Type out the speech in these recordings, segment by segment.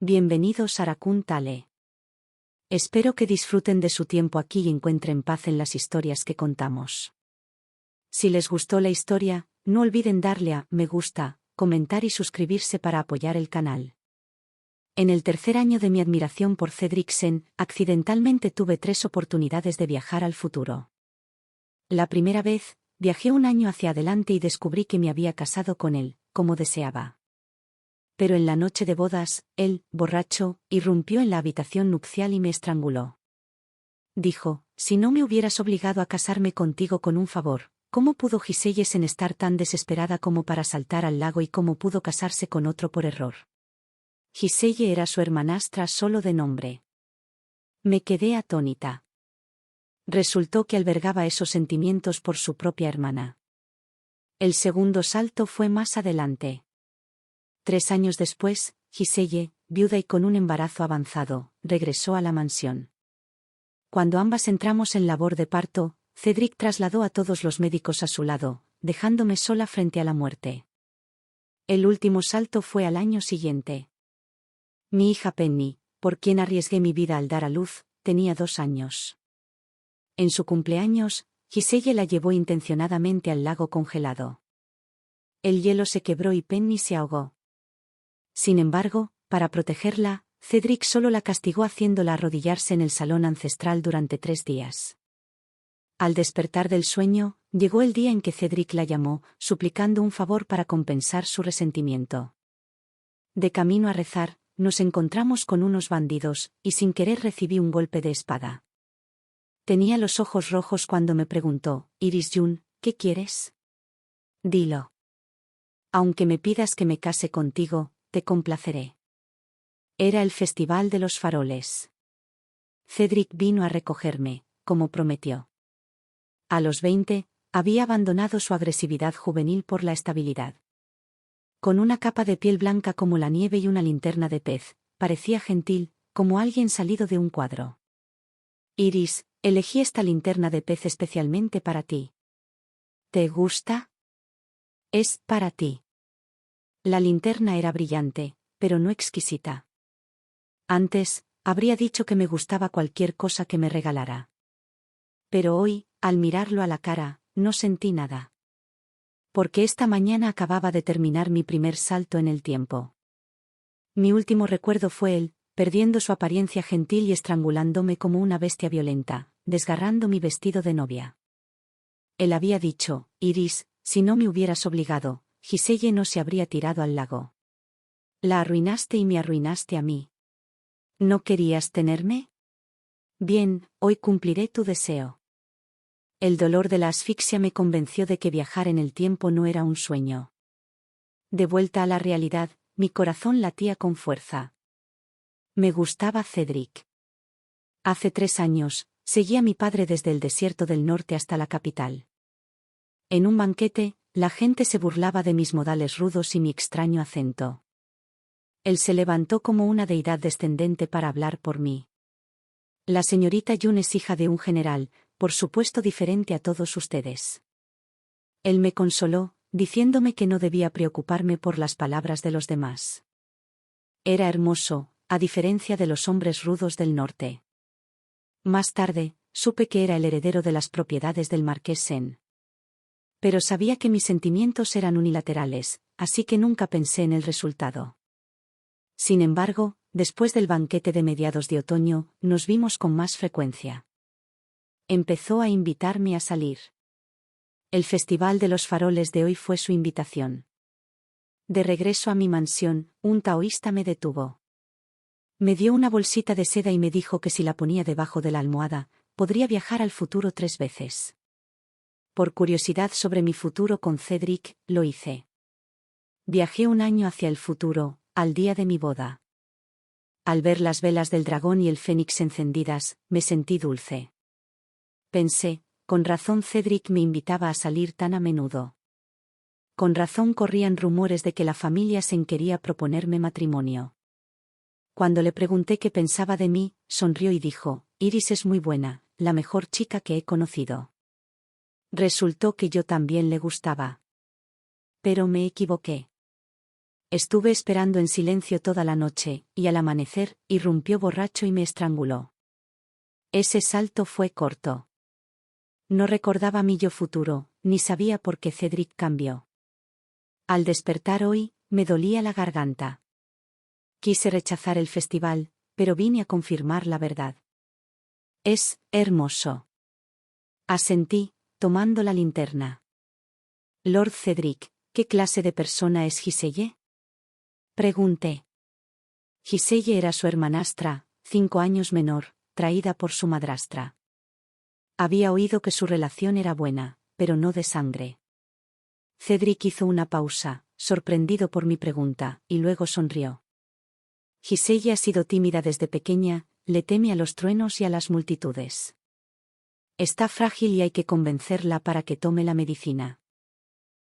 Bienvenidos a Raccoon Tale. Espero que disfruten de su tiempo aquí y encuentren paz en las historias que contamos. Si les gustó la historia, no olviden darle a me gusta, comentar y suscribirse para apoyar el canal. En el tercer año de mi admiración por Cedric, accidentalmente tuve 3 oportunidades de viajar al futuro. La primera vez, viajé un año hacia adelante y descubrí que me había casado con él, como deseaba. Pero en la noche de bodas, él, borracho, irrumpió en la habitación nupcial y me estranguló. Dijo: si no me hubieras obligado a casarme contigo con un favor, ¿cómo pudo Gisellen estar tan desesperada como para saltar al lago y cómo pudo casarse con otro por error? Giselle era su hermanastra solo de nombre. Me quedé atónita. Resultó que albergaba esos sentimientos por su propia hermana. El segundo salto fue más adelante. 3 años después, Giselle, viuda y con un embarazo avanzado, regresó a la mansión. Cuando ambas entramos en labor de parto, Cedric trasladó a todos los médicos a su lado, dejándome sola frente a la muerte. El último salto fue al año siguiente. Mi hija Penny, por quien arriesgué mi vida al dar a luz, tenía 2 años. En su cumpleaños, Giselle la llevó intencionadamente al lago congelado. El hielo se quebró y Penny se ahogó. Sin embargo, para protegerla, Cedric solo la castigó haciéndola arrodillarse en el salón ancestral durante 3 días. Al despertar del sueño, llegó el día en que Cedric la llamó, suplicando un favor para compensar su resentimiento. De camino a rezar, nos encontramos con unos bandidos, y sin querer recibí un golpe de espada. Tenía los ojos rojos cuando me preguntó: Iris June, ¿qué quieres? Dilo. Aunque me pidas que me case contigo, te complaceré. Era el Festival de los Faroles. Cedric vino a recogerme, como prometió. A los 20, había abandonado su agresividad juvenil por la estabilidad. Con una capa de piel blanca como la nieve y una linterna de pez, parecía gentil, como alguien salido de un cuadro. Iris, elegí esta linterna de pez especialmente para ti. ¿Te gusta? Es para ti. La linterna era brillante, pero no exquisita. Antes, habría dicho que me gustaba cualquier cosa que me regalara. Pero hoy, al mirarlo a la cara, no sentí nada. Porque esta mañana acababa de terminar mi primer salto en el tiempo. Mi último recuerdo fue él, perdiendo su apariencia gentil y estrangulándome como una bestia violenta, desgarrando mi vestido de novia. Él había dicho: Iris, si no me hubieras obligado, Giselle no se habría tirado al lago. La arruinaste y me arruinaste a mí. ¿No querías tenerme? Bien, hoy cumpliré tu deseo. El dolor de la asfixia me convenció de que viajar en el tiempo no era un sueño. De vuelta a la realidad, mi corazón latía con fuerza. Me gustaba Cedric. Hace 3 años, seguí a mi padre desde el desierto del norte hasta la capital. En un banquete, la gente se burlaba de mis modales rudos y mi extraño acento. Él se levantó como una deidad descendente para hablar por mí. La señorita June es hija de un general, por supuesto diferente a todos ustedes. Él me consoló, diciéndome que no debía preocuparme por las palabras de los demás. Era hermoso, a diferencia de los hombres rudos del norte. Más tarde, supe que era el heredero de las propiedades del marqués Sen. Pero sabía que mis sentimientos eran unilaterales, así que nunca pensé en el resultado. Sin embargo, después del banquete de mediados de otoño, nos vimos con más frecuencia. Empezó a invitarme a salir. El Festival de los Faroles de hoy fue su invitación. De regreso a mi mansión, un taoísta me detuvo. Me dio una bolsita de seda y me dijo que si la ponía debajo de la almohada, podría viajar al futuro 3 veces. Por curiosidad sobre mi futuro con Cedric, lo hice. Viajé un año hacia el futuro, al día de mi boda. Al ver las velas del dragón y el fénix encendidas, me sentí dulce. Pensé: con razón Cedric me invitaba a salir tan a menudo. Con razón corrían rumores de que la familia Sen quería proponerme matrimonio. Cuando le pregunté qué pensaba de mí, sonrió y dijo: Iris es muy buena, la mejor chica que he conocido. Resultó que yo también le gustaba. Pero me equivoqué. Estuve esperando en silencio toda la noche, y al amanecer, irrumpió borracho y me estranguló. Ese salto fue corto. No recordaba mi yo futuro, ni sabía por qué Cedric cambió. Al despertar hoy, me dolía la garganta. Quise rechazar el festival, pero vine a confirmar la verdad. Es hermoso. Asentí, tomando la linterna. Lord Cedric, ¿qué clase de persona es Giselle? Pregunté. Giselle era su hermanastra, 5 años menor, traída por su madrastra. Había oído que su relación era buena, pero no de sangre. Cedric hizo una pausa, sorprendido por mi pregunta, y luego sonrió. Giselle ha sido tímida desde pequeña, le teme a los truenos y a las multitudes. Está frágil y hay que convencerla para que tome la medicina.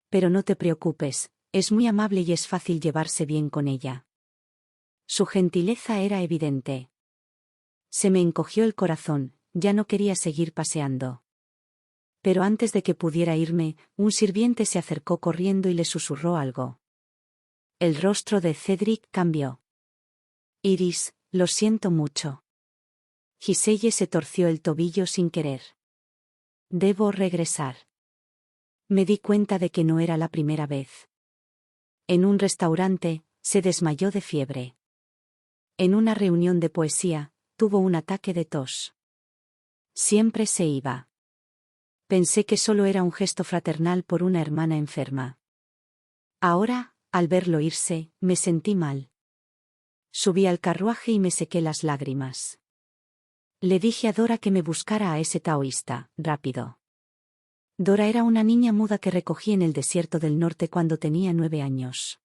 Pero no te preocupes, es muy amable y es fácil llevarse bien con ella. Su gentileza era evidente. Se me encogió el corazón, ya no quería seguir paseando. Pero antes de que pudiera irme, un sirviente se acercó corriendo y le susurró algo. El rostro de Cedric cambió. Iris, lo siento mucho. Giselle se torció el tobillo sin querer. Debo regresar. Me di cuenta de que no era la primera vez. En un restaurante, se desmayó de fiebre. En una reunión de poesía, tuvo un ataque de tos. Siempre se iba. Pensé que solo era un gesto fraternal por una hermana enferma. Ahora, al verlo irse, me sentí mal. Subí al carruaje y me sequé las lágrimas. Le dije a Dora que me buscara a ese taoísta, rápido. Dora era una niña muda que recogí en el desierto del norte cuando tenía 9 años.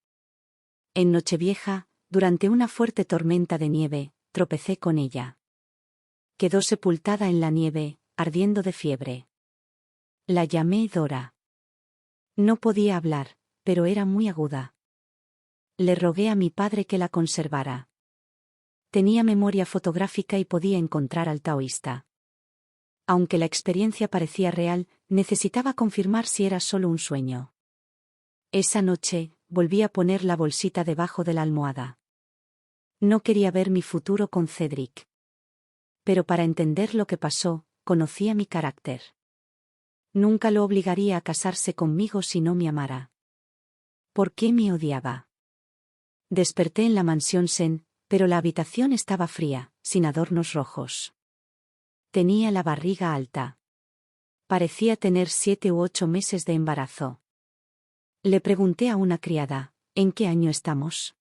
En Nochevieja, durante una fuerte tormenta de nieve, tropecé con ella. Quedó sepultada en la nieve, ardiendo de fiebre. La llamé Dora. No podía hablar, pero era muy aguda. Le rogué a mi padre que la conservara. Tenía memoria fotográfica y podía encontrar al taoísta. Aunque la experiencia parecía real, necesitaba confirmar si era solo un sueño. Esa noche, volví a poner la bolsita debajo de la almohada. No quería ver mi futuro con Cedric. Pero para entender lo que pasó, conocía mi carácter. Nunca lo obligaría a casarse conmigo si no me amara. ¿Por qué me odiaba? Desperté en la mansión Sen, pero la habitación estaba fría, sin adornos rojos. Tenía la barriga alta. Parecía tener 7 u 8 meses de embarazo. Le pregunté a una criada, ¿en qué año estamos?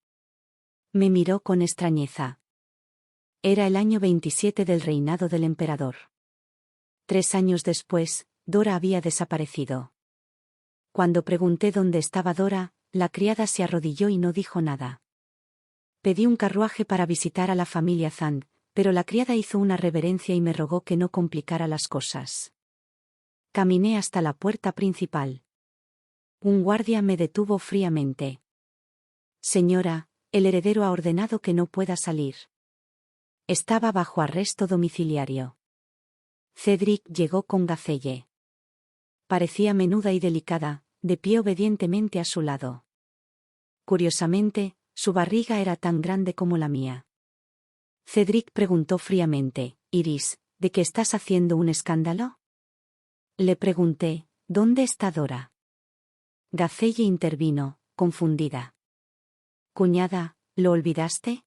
Me miró con extrañeza. Era el año 27 del reinado del emperador. 3 años después, Dora había desaparecido. Cuando pregunté dónde estaba Dora, la criada se arrodilló y no dijo nada. Pedí un carruaje para visitar a la familia Zand, pero la criada hizo una reverencia y me rogó que no complicara las cosas. Caminé hasta la puerta principal. Un guardia me detuvo fríamente. Señora, el heredero ha ordenado que no pueda salir. Estaba bajo arresto domiciliario. Cedric llegó con Gacelle. Parecía menuda y delicada, de pie obedientemente a su lado. Curiosamente, su barriga era tan grande como la mía. Cedric preguntó fríamente, Iris, ¿de qué estás haciendo un escándalo? Le pregunté, ¿dónde está Dora? Gacelle intervino, confundida. Cuñada, ¿lo olvidaste?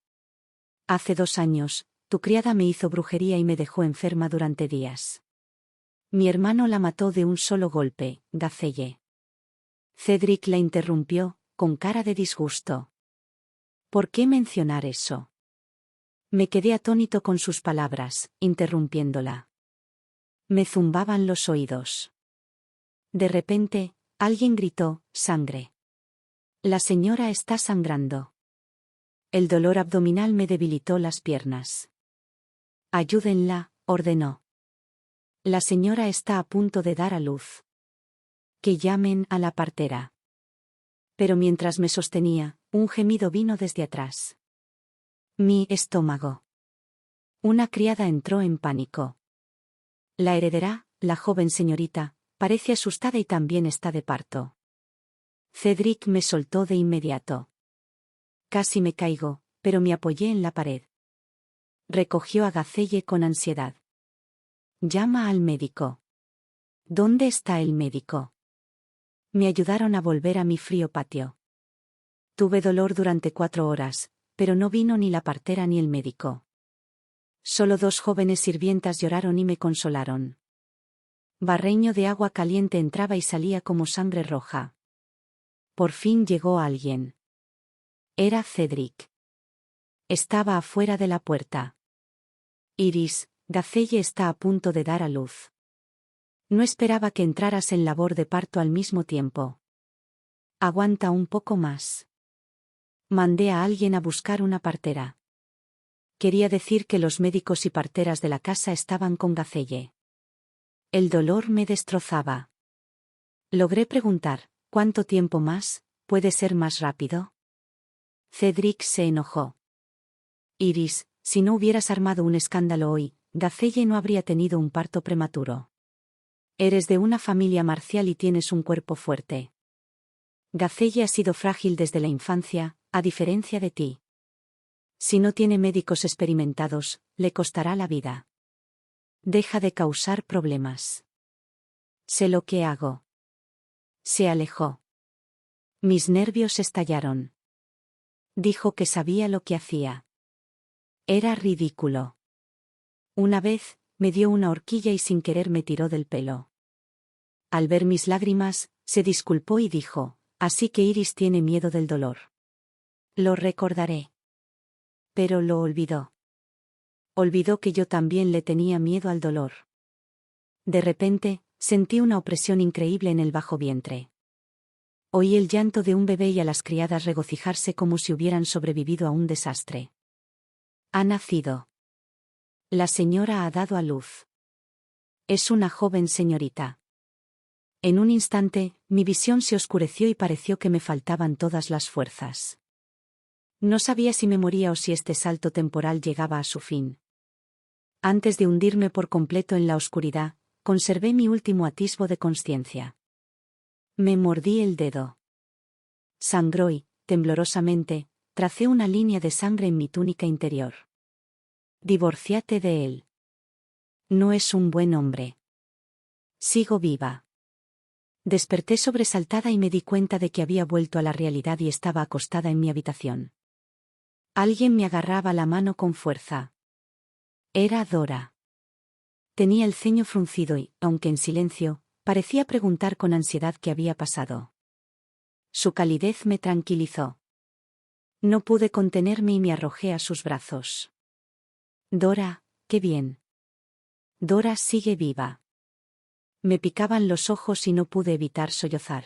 Hace 2 años, tu criada me hizo brujería y me dejó enferma durante días. Mi hermano la mató de un solo golpe, Gacelle. Cedric la interrumpió, con cara de disgusto. ¿Por qué mencionar eso? Me quedé atónito con sus palabras, interrumpiéndola. Me zumbaban los oídos. De repente, alguien gritó, sangre. La señora está sangrando. El dolor abdominal me debilitó las piernas. Ayúdenla, ordenó. La señora está a punto de dar a luz. Que llamen a la partera. Pero mientras me sostenía, un gemido vino desde atrás. Mi estómago. Una criada entró en pánico. La heredera, la joven señorita, parece asustada y también está de parto. Cedric me soltó de inmediato. Casi me caigo, pero me apoyé en la pared. Recogió a Gacelle con ansiedad. Llama al médico. ¿Dónde está el médico? Me ayudaron a volver a mi frío patio. Tuve dolor durante 4 horas, pero no vino ni la partera ni el médico. Solo 2 jóvenes sirvientas lloraron y me consolaron. Barreño de agua caliente entraba y salía como sangre roja. Por fin llegó alguien. Era Cedric. Estaba afuera de la puerta. Iris, Gacelle está a punto de dar a luz. No esperaba que entraras en labor de parto al mismo tiempo. Aguanta un poco más. Mandé a alguien a buscar una partera. Quería decir que los médicos y parteras de la casa estaban con Gacelle. El dolor me destrozaba. Logré preguntar, ¿cuánto tiempo más? ¿Puede ser más rápido? Cedric se enojó. Iris, si no hubieras armado un escándalo hoy, Gacelle no habría tenido un parto prematuro. Eres de una familia marcial y tienes un cuerpo fuerte. Gacelle ha sido frágil desde la infancia, a diferencia de ti. Si no tiene médicos experimentados, le costará la vida. Deja de causar problemas. Sé lo que hago. Se alejó. Mis nervios estallaron. Dijo que sabía lo que hacía. Era ridículo. Una vez, me dio una horquilla y sin querer me tiró del pelo. Al ver mis lágrimas, se disculpó y dijo, así que Iris tiene miedo del dolor. Lo recordaré. Pero lo olvidó. Olvidó que yo también le tenía miedo al dolor. De repente, sentí una opresión increíble en el bajo vientre. Oí el llanto de un bebé y a las criadas regocijarse como si hubieran sobrevivido a un desastre. Ha nacido. La señora ha dado a luz. Es una joven señorita. En un instante, mi visión se oscureció y pareció que me faltaban todas las fuerzas. No sabía si me moría o si este salto temporal llegaba a su fin. Antes de hundirme por completo en la oscuridad, conservé mi último atisbo de consciencia. Me mordí el dedo. Sangró y, temblorosamente, tracé una línea de sangre en mi túnica interior. Divorciate de él. No es un buen hombre. Sigo viva. Desperté sobresaltada y me di cuenta de que había vuelto a la realidad y estaba acostada en mi habitación. Alguien me agarraba la mano con fuerza. Era Dora. Tenía el ceño fruncido y, aunque en silencio, parecía preguntar con ansiedad qué había pasado. Su calidez me tranquilizó. No pude contenerme y me arrojé a sus brazos. Dora, qué bien. Dora sigue viva. Me picaban los ojos y no pude evitar sollozar.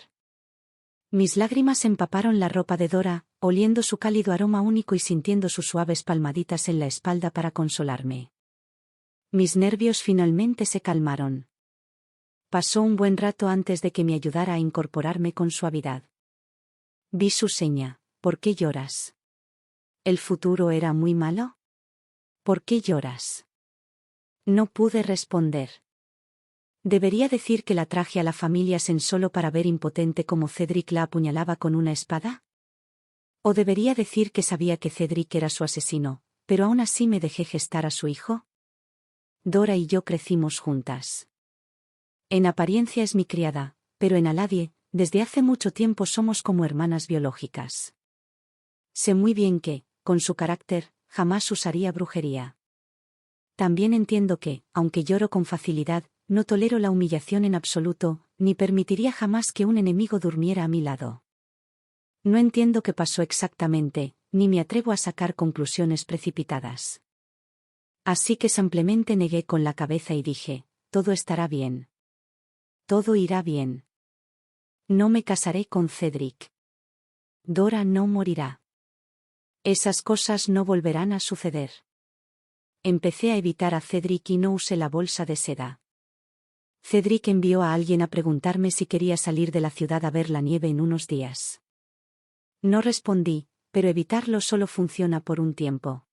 Mis lágrimas empaparon la ropa de Dora, oliendo su cálido aroma único y sintiendo sus suaves palmaditas en la espalda para consolarme. Mis nervios finalmente se calmaron. Pasó un buen rato antes de que me ayudara a incorporarme con suavidad. Vi su seña. ¿Por qué lloras? ¿El futuro era muy malo? ¿Por qué lloras? No pude responder. ¿Debería decir que la traje a la familia Sen solo para ver impotente cómo Cedric la apuñalaba con una espada? ¿O debería decir que sabía que Cedric era su asesino, pero aún así me dejé gestar a su hijo? Dora y yo crecimos juntas. En apariencia es mi criada, pero en Aladie, desde hace mucho tiempo somos como hermanas biológicas. Sé muy bien que, con su carácter, jamás usaría brujería. También entiendo que, aunque lloro con facilidad, no tolero la humillación en absoluto, ni permitiría jamás que un enemigo durmiera a mi lado. No entiendo qué pasó exactamente, ni me atrevo a sacar conclusiones precipitadas. Así que simplemente negué con la cabeza y dije, todo estará bien. Todo irá bien. No me casaré con Cedric. Dora no morirá. Esas cosas no volverán a suceder. Empecé a evitar a Cedric y no usé la bolsa de seda. Cedric envió a alguien a preguntarme si quería salir de la ciudad a ver la nieve en unos días. No respondí, pero evitarlo solo funciona por un tiempo.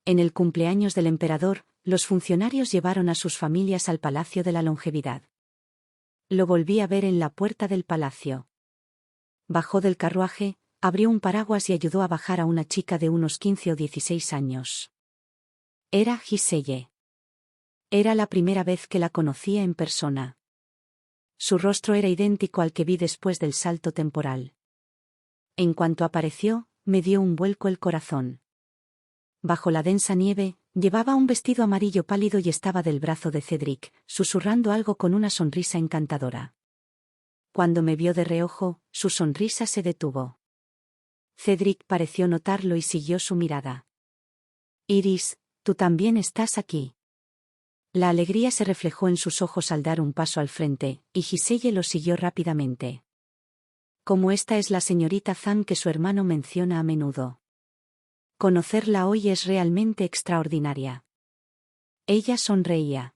En el cumpleaños del emperador, los funcionarios llevaron a sus familias al Palacio de la Longevidad. Lo volví a ver en la puerta del palacio. Bajó del carruaje, abrió un paraguas y ayudó a bajar a una chica de unos 15 o 16 años. Era Giselle. Era la primera vez que la conocía en persona. Su rostro era idéntico al que vi después del salto temporal. En cuanto apareció, me dio un vuelco el corazón. Bajo la densa nieve, llevaba un vestido amarillo pálido y estaba del brazo de Cedric, susurrando algo con una sonrisa encantadora. Cuando me vio de reojo, su sonrisa se detuvo. Cedric pareció notarlo y siguió su mirada. Iris, tú también estás aquí. La alegría se reflejó en sus ojos al dar un paso al frente, y Giselle lo siguió rápidamente. Como esta es la señorita Zan que su hermano menciona a menudo. Conocerla hoy es realmente extraordinaria. Ella sonreía.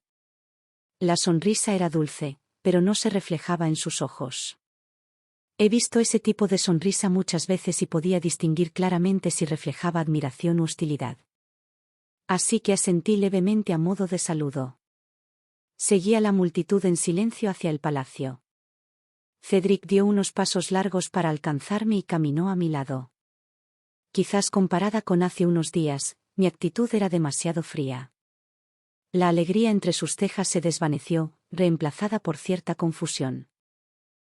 La sonrisa era dulce, pero no se reflejaba en sus ojos. He visto ese tipo de sonrisa muchas veces y podía distinguir claramente si reflejaba admiración u hostilidad. Así que asentí levemente a modo de saludo. Seguí a la multitud en silencio hacia el palacio. Cedric dio unos pasos largos para alcanzarme y caminó a mi lado. Quizás comparada con hace unos días, mi actitud era demasiado fría. La alegría entre sus cejas se desvaneció, reemplazada por cierta confusión.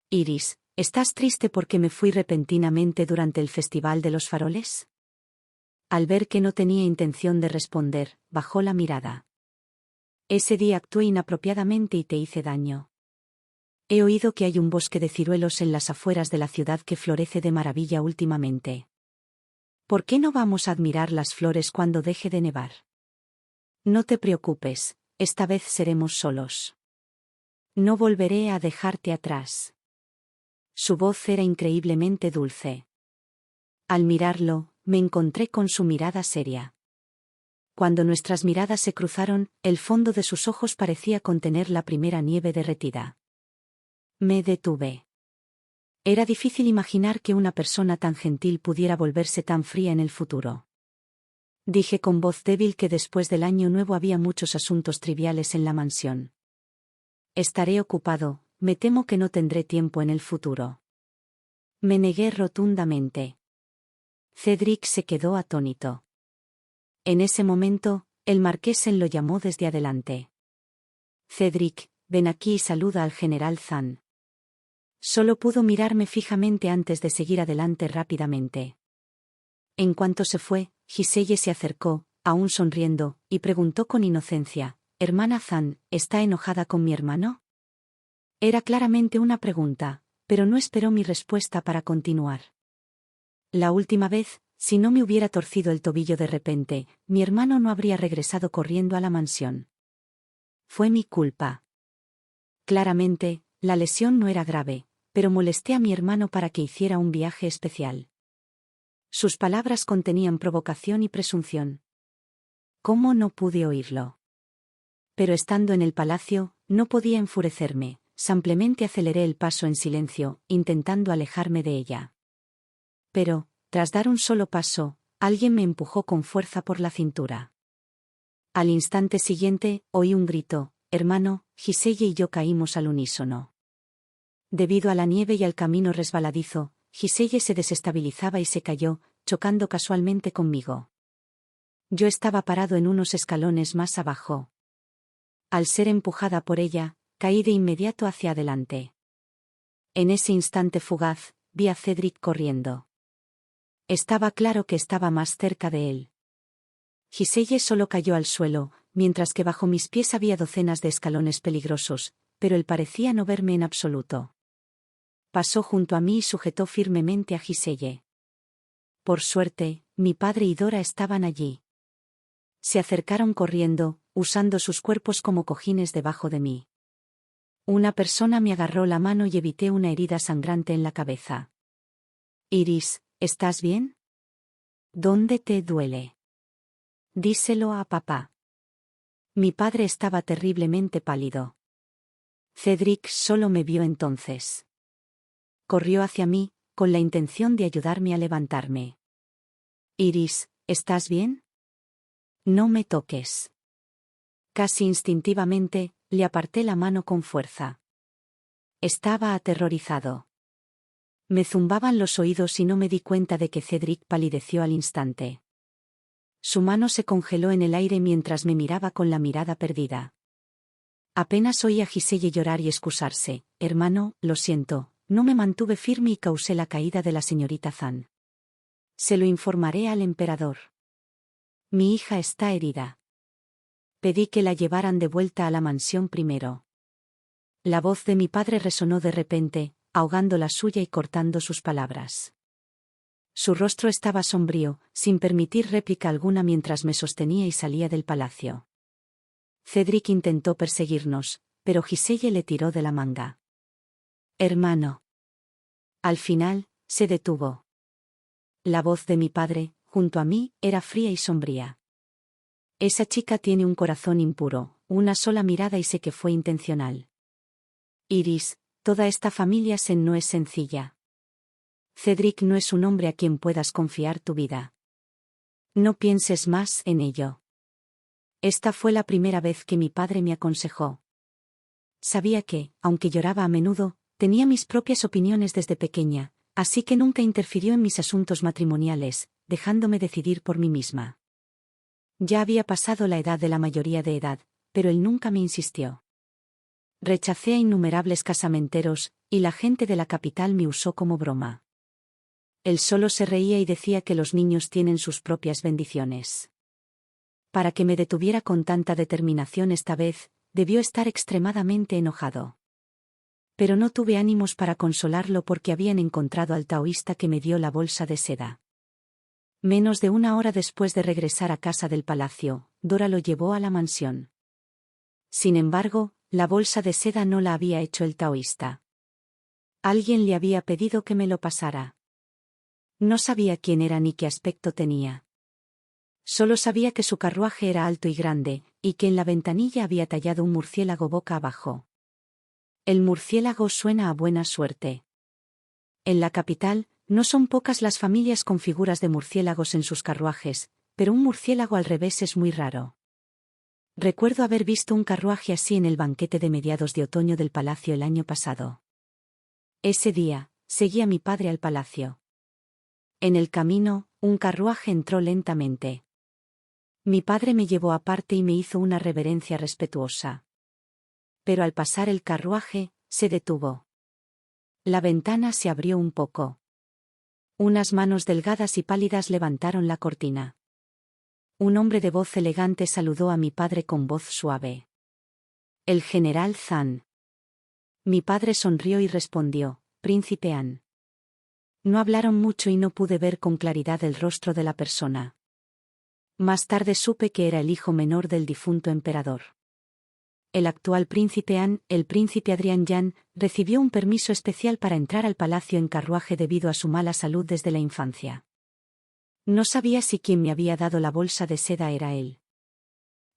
Iris, ¿estás triste porque me fui repentinamente durante el Festival de los Faroles? Al ver que no tenía intención de responder, bajó la mirada. Ese día actué inapropiadamente y te hice daño. He oído que hay un bosque de ciruelos en las afueras de la ciudad que florece de maravilla últimamente. ¿Por qué no vamos a admirar las flores cuando deje de nevar? No te preocupes, esta vez seremos solos. No volveré a dejarte atrás. Su voz era increíblemente dulce. Al mirarlo, me encontré con su mirada seria. Cuando nuestras miradas se cruzaron, el fondo de sus ojos parecía contener la primera nieve derretida. Me detuve. Era difícil imaginar que una persona tan gentil pudiera volverse tan fría en el futuro. Dije con voz débil que después del año nuevo había muchos asuntos triviales en la mansión. Estaré ocupado, me temo que no tendré tiempo en el futuro. Me negué rotundamente. Cedric se quedó atónito. En ese momento, el marqués lo llamó desde adelante. Cedric, ven aquí y saluda al general Zan. Solo pudo mirarme fijamente antes de seguir adelante rápidamente. En cuanto se fue, Giselle se acercó, aún sonriendo, y preguntó con inocencia, «Hermana Zan, ¿está enojada con mi hermano?» Era claramente una pregunta, pero no esperó mi respuesta para continuar. La última vez, si no me hubiera torcido el tobillo de repente, mi hermano no habría regresado corriendo a la mansión. Fue mi culpa. Claramente, la lesión no era grave, pero molesté a mi hermano para que hiciera un viaje especial. Sus palabras contenían provocación y presunción. ¿Cómo no pude oírlo? Pero estando en el palacio, no podía enfurecerme, simplemente aceleré el paso en silencio, intentando alejarme de ella. Pero, tras dar un solo paso, alguien me empujó con fuerza por la cintura. Al instante siguiente, oí un grito, «Hermano», Giselle y yo caímos al unísono. Debido a la nieve y al camino resbaladizo, Giselle se desestabilizaba y se cayó, chocando casualmente conmigo. Yo estaba parado en unos escalones más abajo. Al ser empujada por ella, caí de inmediato hacia adelante. En ese instante fugaz, vi a Cedric corriendo. Estaba claro que estaba más cerca de él. Giselle solo cayó al suelo, mientras que bajo mis pies había docenas de escalones peligrosos, pero él parecía no verme en absoluto. Pasó junto a mí y sujetó firmemente a Giselle. Por suerte, mi padre y Dora estaban allí. Se acercaron corriendo, usando sus cuerpos como cojines debajo de mí. Una persona me agarró la mano y evité una herida sangrante en la cabeza. Iris, ¿estás bien? ¿Dónde te duele? Díselo a papá. Mi padre estaba terriblemente pálido. Cedric solo me vio entonces. Corrió hacia mí, con la intención de ayudarme a levantarme. Iris, ¿estás bien? No me toques. Casi instintivamente, le aparté la mano con fuerza. Estaba aterrorizado. Me zumbaban los oídos y no me di cuenta de que Cedric palideció al instante. Su mano se congeló en el aire mientras me miraba con la mirada perdida. Apenas oí a Giselle llorar y excusarse. Hermano, lo siento, no me mantuve firme y causé la caída de la señorita Zan. Se lo informaré al emperador. Mi hija está herida. Pedí que la llevaran de vuelta a la mansión primero. La voz de mi padre resonó de repente, ahogando la suya y cortando sus palabras. Su rostro estaba sombrío, sin permitir réplica alguna mientras me sostenía y salía del palacio. Cedric intentó perseguirnos, pero Giselle le tiró de la manga. Hermano. Al final, se detuvo. La voz de mi padre, junto a mí, era fría y sombría. Esa chica tiene un corazón impuro, una sola mirada y sé que fue intencional. Iris, toda esta familia Sen no es sencilla. Cedric no es un hombre a quien puedas confiar tu vida. No pienses más en ello. Esta fue la primera vez que mi padre me aconsejó. Sabía que, aunque lloraba a menudo, tenía mis propias opiniones desde pequeña, así que nunca interfirió en mis asuntos matrimoniales, dejándome decidir por mí misma. Ya había pasado la edad de la mayoría de edad, pero él nunca me insistió. Rechacé a innumerables casamenteros, y la gente de la capital me usó como broma. Él solo se reía y decía que los niños tienen sus propias bendiciones. Para que me detuviera con tanta determinación esta vez, debió estar extremadamente enojado. Pero no tuve ánimos para consolarlo porque habían encontrado al taoísta que me dio la bolsa de seda. Menos de una hora después de regresar a casa del palacio, Dora lo llevó a la mansión. Sin embargo, la bolsa de seda no la había hecho el taoísta. Alguien le había pedido que me lo pasara. No sabía quién era ni qué aspecto tenía. Solo sabía que su carruaje era alto y grande, y que en la ventanilla había tallado un murciélago boca abajo. El murciélago suena a buena suerte. En la capital, no son pocas las familias con figuras de murciélagos en sus carruajes, pero un murciélago al revés es muy raro. Recuerdo haber visto un carruaje así en el banquete de mediados de otoño del palacio el año pasado. Ese día, seguí a mi padre al palacio. En el camino, un carruaje entró lentamente. Mi padre me llevó aparte y me hizo una reverencia respetuosa. Pero al pasar el carruaje, se detuvo. La ventana se abrió un poco. Unas manos delgadas y pálidas levantaron la cortina. Un hombre de voz elegante saludó a mi padre con voz suave. El general Zan. Mi padre sonrió y respondió, Príncipe An. No hablaron mucho y no pude ver con claridad el rostro de la persona. Más tarde supe que era el hijo menor del difunto emperador. El actual príncipe An, el príncipe Adrián Jan, recibió un permiso especial para entrar al palacio en carruaje debido a su mala salud desde la infancia. No sabía si quien me había dado la bolsa de seda era él.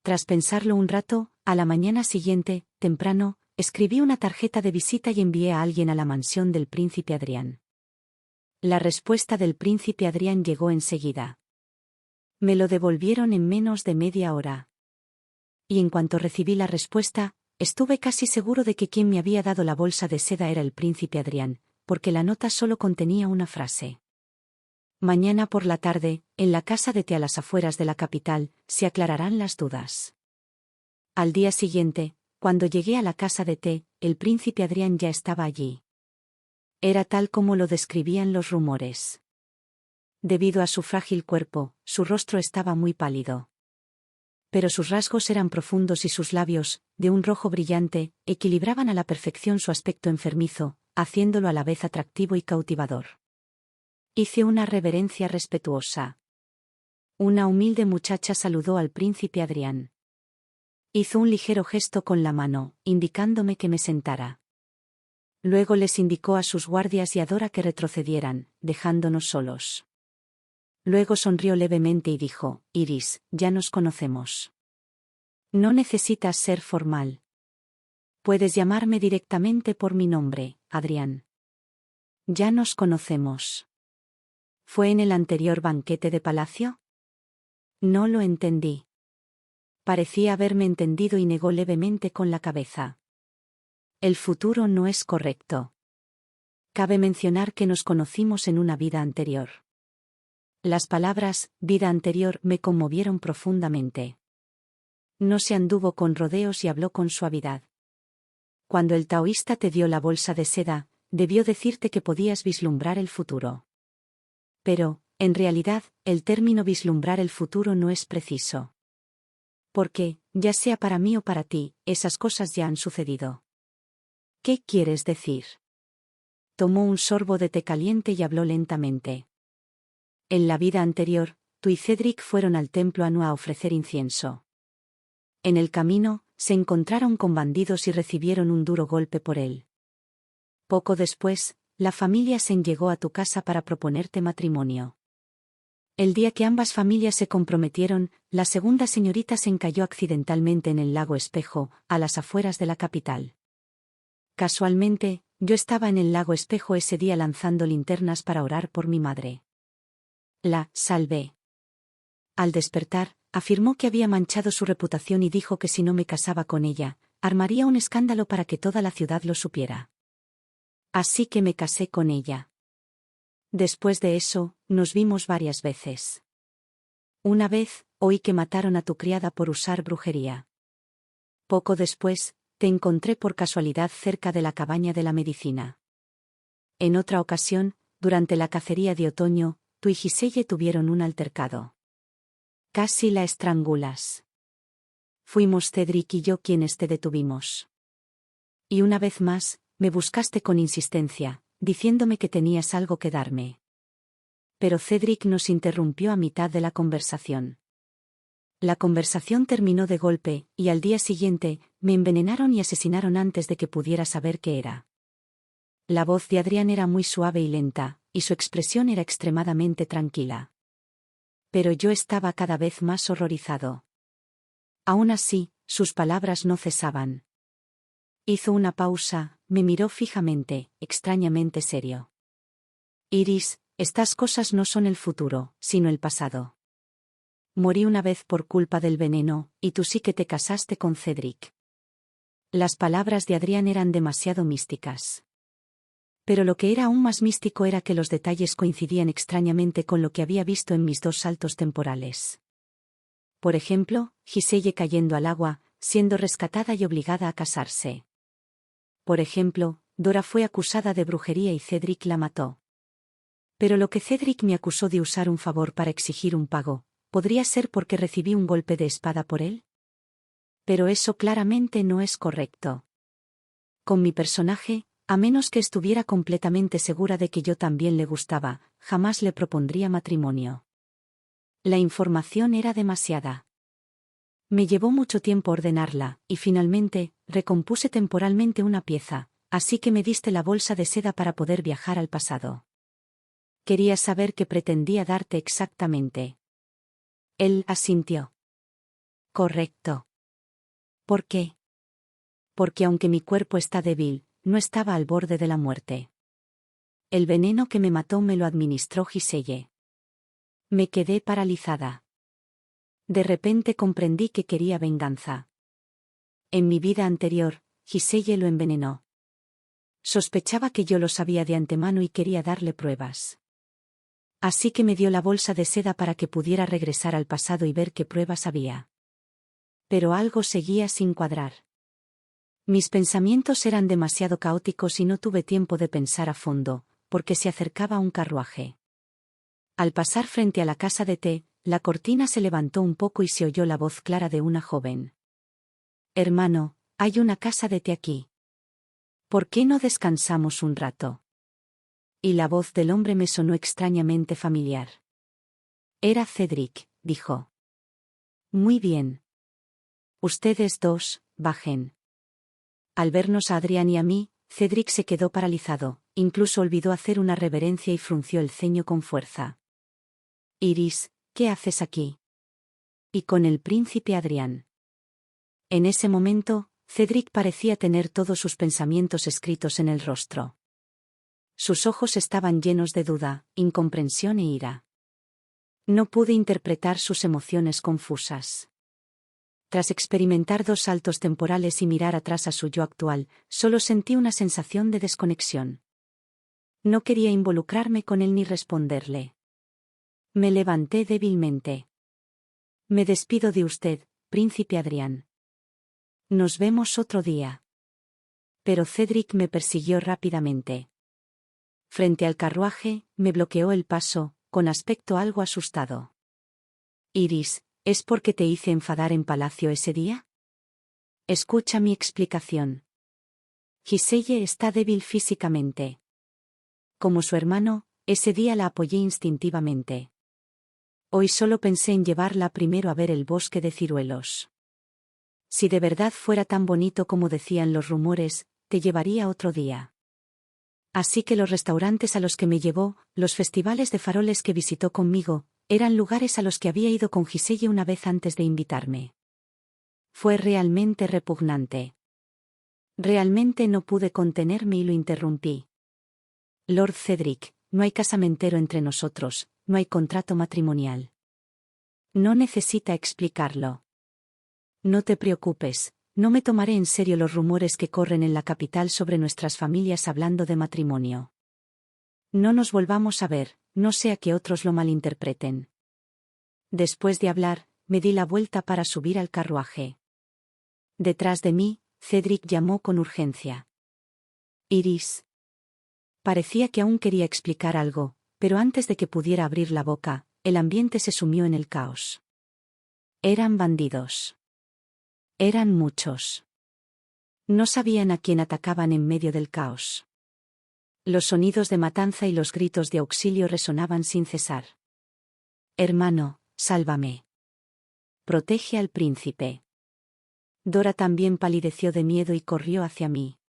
Tras pensarlo un rato, a la mañana siguiente, temprano, escribí una tarjeta de visita y envié a alguien a la mansión del príncipe Adrián. La respuesta del príncipe Adrián llegó enseguida. Me lo devolvieron en menos de media hora. Y en cuanto recibí la respuesta, estuve casi seguro de que quien me había dado la bolsa de seda era el príncipe Adrián, porque la nota solo contenía una frase. Mañana por la tarde, en la casa de té a las afueras de la capital, se aclararán las dudas. Al día siguiente, cuando llegué a la casa de té, el príncipe Adrián ya estaba allí. Era tal como lo describían los rumores. Debido a su frágil cuerpo, su rostro estaba muy pálido. Pero sus rasgos eran profundos y sus labios, de un rojo brillante, equilibraban a la perfección su aspecto enfermizo, haciéndolo a la vez atractivo y cautivador. Hice una reverencia respetuosa. Una humilde muchacha saludó al príncipe Adrián. Hizo un ligero gesto con la mano, indicándome que me sentara. Luego les indicó a sus guardias y a Dora que retrocedieran, dejándonos solos. Luego sonrió levemente y dijo, Iris, ya nos conocemos. No necesitas ser formal. Puedes llamarme directamente por mi nombre, Adrián. Ya nos conocemos. ¿Fue en el anterior banquete de palacio? No lo entendí. Parecía haberme entendido y negó levemente con la cabeza. El futuro no es correcto. Cabe mencionar que nos conocimos en una vida anterior. Las palabras, vida anterior, me conmovieron profundamente. No se anduvo con rodeos y habló con suavidad. Cuando el taoísta te dio la bolsa de seda, debió decirte que podías vislumbrar el futuro. Pero, en realidad, el término vislumbrar el futuro no es preciso. Porque, ya sea para mí o para ti, esas cosas ya han sucedido. ¿Qué quieres decir? Tomó un sorbo de té caliente y habló lentamente. En la vida anterior, tú y Cedric fueron al templo Anu a ofrecer incienso. En el camino, se encontraron con bandidos y recibieron un duro golpe por él. Poco después, la familia Sen llegó a tu casa para proponerte matrimonio. El día que ambas familias se comprometieron, la segunda señorita Sen cayó accidentalmente en el lago Espejo, a las afueras de la capital. Casualmente, yo estaba en el lago Espejo ese día lanzando linternas para orar por mi madre. La salvé. Al despertar, afirmó que había manchado su reputación y dijo que si no me casaba con ella, armaría un escándalo para que toda la ciudad lo supiera. Así que me casé con ella. Después de eso, nos vimos varias veces. Una vez, oí que mataron a tu criada por usar brujería. Poco después, te encontré por casualidad cerca de la cabaña de la medicina. En otra ocasión, durante la cacería de otoño, tú y Giselle tuvieron un altercado. Casi la estrangulas. Fuimos Cedric y yo quienes te detuvimos. Y una vez más, me buscaste con insistencia, diciéndome que tenías algo que darme. Pero Cedric nos interrumpió a mitad de la conversación. La conversación terminó de golpe, y al día siguiente, me envenenaron y asesinaron antes de que pudiera saber qué era. La voz de Adrián era muy suave y lenta, y su expresión era extremadamente tranquila. Pero yo estaba cada vez más horrorizado. Aún así, sus palabras no cesaban. Hizo una pausa, me miró fijamente, extrañamente serio. Iris, estas cosas no son el futuro, sino el pasado. Morí una vez por culpa del veneno, y tú sí que te casaste con Cedric. Las palabras de Adrián eran demasiado místicas. Pero lo que era aún más místico era que los detalles coincidían extrañamente con lo que había visto en mis dos saltos temporales. Por ejemplo, Giselle cayendo al agua, siendo rescatada y obligada a casarse. Por ejemplo, Dora fue acusada de brujería y Cedric la mató. Pero lo que Cedric me acusó de usar un favor para exigir un pago, ¿podría ser porque recibí un golpe de espada por él? Pero eso claramente no es correcto. Con mi personaje, a menos que estuviera completamente segura de que yo también le gustaba, jamás le propondría matrimonio. La información era demasiada. Me llevó mucho tiempo ordenarla, y finalmente, recompuse temporalmente una pieza, así que me diste la bolsa de seda para poder viajar al pasado. Quería saber qué pretendía darte exactamente. Él asintió. Correcto. ¿Por qué? Porque aunque mi cuerpo está débil, no estaba al borde de la muerte. El veneno que me mató me lo administró Giselle. Me quedé paralizada. De repente comprendí que quería venganza. En mi vida anterior, Giselle lo envenenó. Sospechaba que yo lo sabía de antemano y quería darle pruebas. Así que me dio la bolsa de seda para que pudiera regresar al pasado y ver qué pruebas había. Pero algo seguía sin cuadrar. Mis pensamientos eran demasiado caóticos y no tuve tiempo de pensar a fondo, porque se acercaba un carruaje. Al pasar frente a la casa de té, la cortina se levantó un poco y se oyó la voz clara de una joven. Hermano, hay una casa de té aquí. ¿Por qué no descansamos un rato? Y la voz del hombre me sonó extrañamente familiar. Era Cedric, dijo. Muy bien. Ustedes dos, bajen. Al vernos a Adrián y a mí, Cedric se quedó paralizado, incluso olvidó hacer una reverencia y frunció el ceño con fuerza. Iris, ¿qué haces aquí? Y con el príncipe Adrián. En ese momento, Cedric parecía tener todos sus pensamientos escritos en el rostro. Sus ojos estaban llenos de duda, incomprensión e ira. No pude interpretar sus emociones confusas. Tras experimentar dos saltos temporales y mirar atrás a su yo actual, solo sentí una sensación de desconexión. No quería involucrarme con él ni responderle. Me levanté débilmente. Me despido de usted, príncipe Adrián. Nos vemos otro día. Pero Cedric me persiguió rápidamente. Frente al carruaje, me bloqueó el paso, con aspecto algo asustado. Iris, ¿es porque te hice enfadar en palacio ese día? Escucha mi explicación. Giselle está débil físicamente. Como su hermano, ese día la apoyé instintivamente. Hoy solo pensé en llevarla primero a ver el bosque de ciruelos. Si de verdad fuera tan bonito como decían los rumores, te llevaría otro día. Así que los restaurantes a los que me llevó, los festivales de faroles que visitó conmigo, eran lugares a los que había ido con Giselle una vez antes de invitarme. Fue realmente repugnante. Realmente no pude contenerme y lo interrumpí. Lord Cedric, no hay casamentero entre nosotros, no hay contrato matrimonial. No necesita explicarlo. No te preocupes, no me tomaré en serio los rumores que corren en la capital sobre nuestras familias hablando de matrimonio. No nos volvamos a ver, no sea que otros lo malinterpreten. Después de hablar, me di la vuelta para subir al carruaje. Detrás de mí, Cedric llamó con urgencia. Iris. Parecía que aún quería explicar algo, pero antes de que pudiera abrir la boca, el ambiente se sumió en el caos. Eran bandidos. Eran muchos. No sabían a quién atacaban en medio del caos. Los sonidos de matanza y los gritos de auxilio resonaban sin cesar. Hermano, sálvame. Protege al príncipe. Dora también palideció de miedo y corrió hacia mí.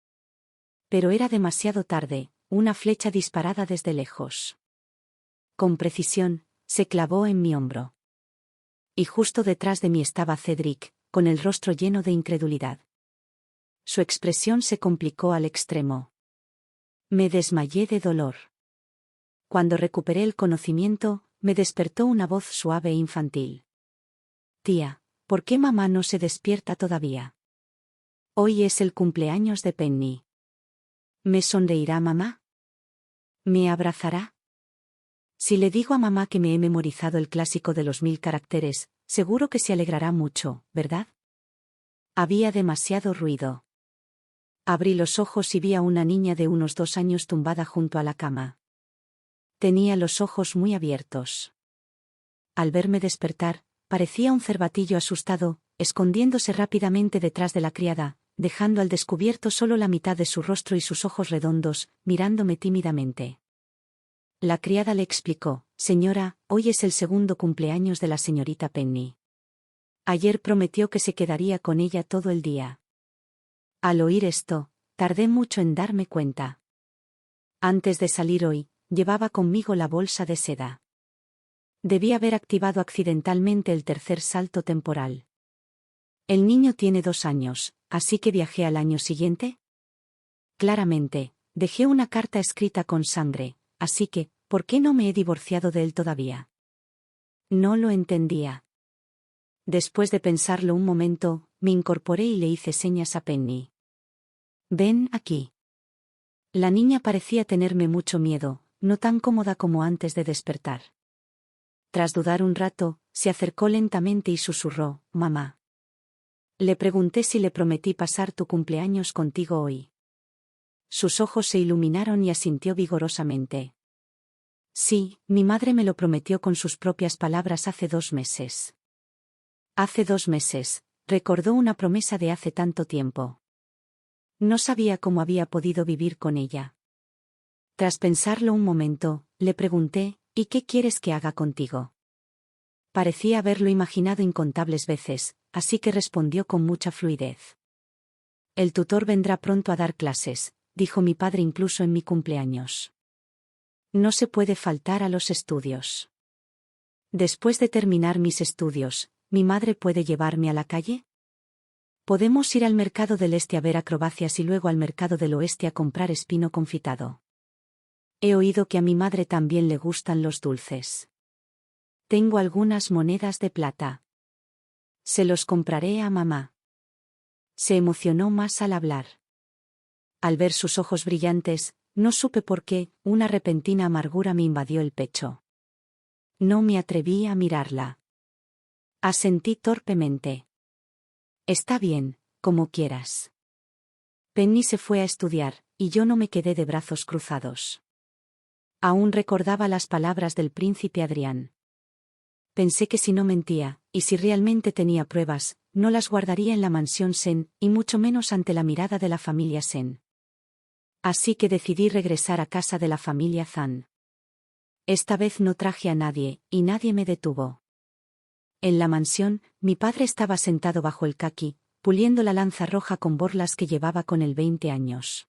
Pero era demasiado tarde, una flecha disparada desde lejos. Con precisión, se clavó en mi hombro. Y justo detrás de mí estaba Cedric, con el rostro lleno de incredulidad. Su expresión se complicó al extremo. Me desmayé de dolor. Cuando recuperé el conocimiento, me despertó una voz suave e infantil. Tía, ¿por qué mamá no se despierta todavía? Hoy es el cumpleaños de Penny. ¿Me sonreirá mamá? ¿Me abrazará? Si le digo a mamá que me he memorizado el clásico de los 1000 caracteres, seguro que se alegrará mucho, ¿verdad? Había demasiado ruido. Abrí los ojos y vi a una niña de unos 2 años tumbada junto a la cama. Tenía los ojos muy abiertos. Al verme despertar, parecía un cervatillo asustado, escondiéndose rápidamente detrás de la criada, dejando al descubierto solo la mitad de su rostro y sus ojos redondos, mirándome tímidamente. La criada le explicó: señora, hoy es el segundo cumpleaños de la señorita Penny. Ayer prometió que se quedaría con ella todo el día. Al oír esto, tardé mucho en darme cuenta. Antes de salir hoy, llevaba conmigo la bolsa de seda. Debí haber activado accidentalmente el tercer salto temporal. El niño tiene 2 años, así que viajé al año siguiente. Claramente, dejé una carta escrita con sangre, así que, ¿por qué no me he divorciado de él todavía? No lo entendía. Después de pensarlo un momento, me incorporé y le hice señas a Penny. Ven aquí. La niña parecía tenerme mucho miedo, no tan cómoda como antes de despertar. Tras dudar un rato, se acercó lentamente y susurró: mamá. Le pregunté si le prometí pasar tu cumpleaños contigo hoy. Sus ojos se iluminaron y asintió vigorosamente. Sí, mi madre me lo prometió con sus propias palabras hace 2 meses. Hace 2 meses, recordó una promesa de hace tanto tiempo. No sabía cómo había podido vivir con ella. Tras pensarlo un momento, le pregunté: ¿y qué quieres que haga contigo? Parecía haberlo imaginado incontables veces, así que respondió con mucha fluidez. El tutor vendrá pronto a dar clases, dijo mi padre incluso en mi cumpleaños. No se puede faltar a los estudios. Después de terminar mis estudios, ¿mi madre puede llevarme a la calle? Podemos ir al mercado del este a ver acrobacias y luego al mercado del oeste a comprar espino confitado. He oído que a mi madre también le gustan los dulces. Tengo algunas monedas de plata. Se los compraré a mamá. Se emocionó más al hablar. Al ver sus ojos brillantes, no supe por qué, una repentina amargura me invadió el pecho. No me atreví a mirarla. Asentí torpemente. Está bien, como quieras. Penny se fue a estudiar, y yo no me quedé de brazos cruzados. Aún recordaba las palabras del príncipe Adrián. Pensé que si no mentía, y si realmente tenía pruebas, no las guardaría en la mansión Sen, y mucho menos ante la mirada de la familia Sen. Así que decidí regresar a casa de la familia Zan. Esta vez no traje a nadie, y nadie me detuvo. En la mansión, mi padre estaba sentado bajo el caqui, puliendo la lanza roja con borlas que llevaba con él 20 años.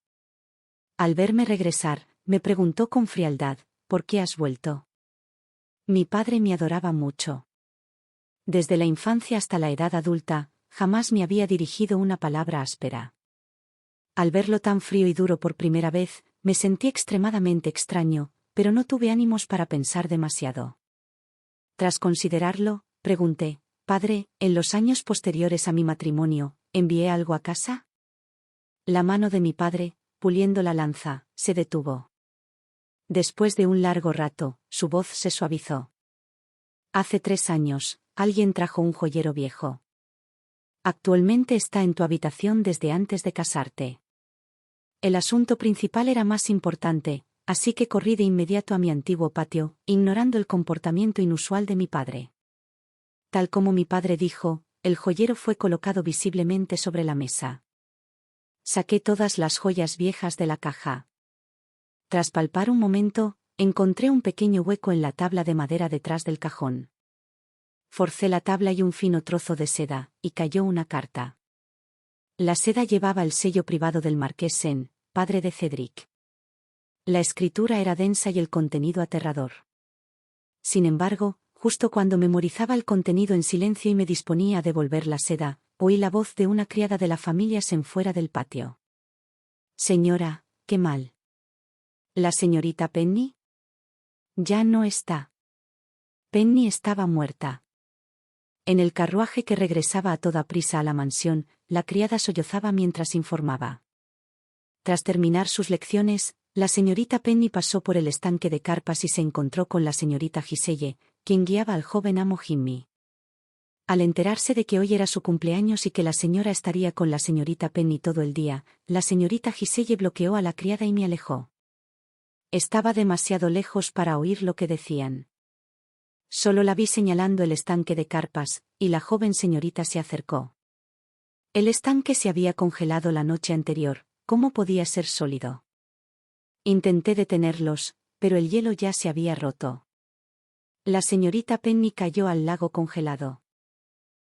Al verme regresar, me preguntó con frialdad, ¿por qué has vuelto? Mi padre me adoraba mucho. Desde la infancia hasta la edad adulta, jamás me había dirigido una palabra áspera. Al verlo tan frío y duro por primera vez, me sentí extremadamente extraño, pero no tuve ánimos para pensar demasiado. Tras considerarlo, pregunté, «Padre, en los años posteriores a mi matrimonio, ¿envié algo a casa?» La mano de mi padre, puliendo la lanza, se detuvo. Después de un largo rato, su voz se suavizó. «Hace 3 años, alguien trajo un joyero viejo. Actualmente está en tu habitación desde antes de casarte». El asunto principal era más importante, así que corrí de inmediato a mi antiguo patio, ignorando el comportamiento inusual de mi padre. Tal como mi padre dijo, el joyero fue colocado visiblemente sobre la mesa. Saqué todas las joyas viejas de la caja. Tras palpar un momento, encontré un pequeño hueco en la tabla de madera detrás del cajón. Forcé la tabla y un fino trozo de seda, y cayó una carta. La seda llevaba el sello privado del marqués Sen, padre de Cedric. La escritura era densa y el contenido aterrador. Sin embargo, justo cuando memorizaba el contenido en silencio y me disponía a devolver la seda, oí la voz de una criada de la familia Sen fuera del patio. «Señora, qué mal. ¿La señorita Penny?» «Ya no está». Penny estaba muerta. En el carruaje que regresaba a toda prisa a la mansión, la criada sollozaba mientras informaba. Tras terminar sus lecciones, la señorita Penny pasó por el estanque de carpas y se encontró con la señorita Giselle, quien guiaba al joven amo Jimmy. Al enterarse de que hoy era su cumpleaños y que la señora estaría con la señorita Penny todo el día, la señorita Giselle bloqueó a la criada y me alejó. Estaba demasiado lejos para oír lo que decían. Solo la vi señalando el estanque de carpas, y la joven señorita se acercó. El estanque se había congelado la noche anterior, ¿cómo podía ser sólido? Intenté detenerlos, pero el hielo ya se había roto. La señorita Penny cayó al lago congelado.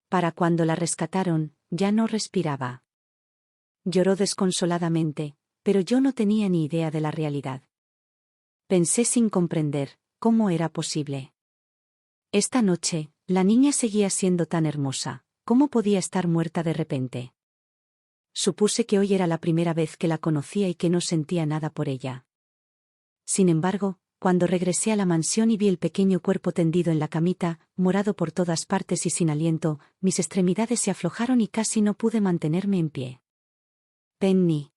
Para cuando la rescataron, ya no respiraba. Lloró desconsoladamente, pero yo no tenía ni idea de la realidad. Pensé sin comprender, ¿cómo era posible? Esta noche, la niña seguía siendo tan hermosa, ¿cómo podía estar muerta de repente? Supuse que hoy era la primera vez que la conocía y que no sentía nada por ella. Sin embargo, cuando regresé a la mansión y vi el pequeño cuerpo tendido en la camita, morado por todas partes y sin aliento, mis extremidades se aflojaron y casi no pude mantenerme en pie. Penny.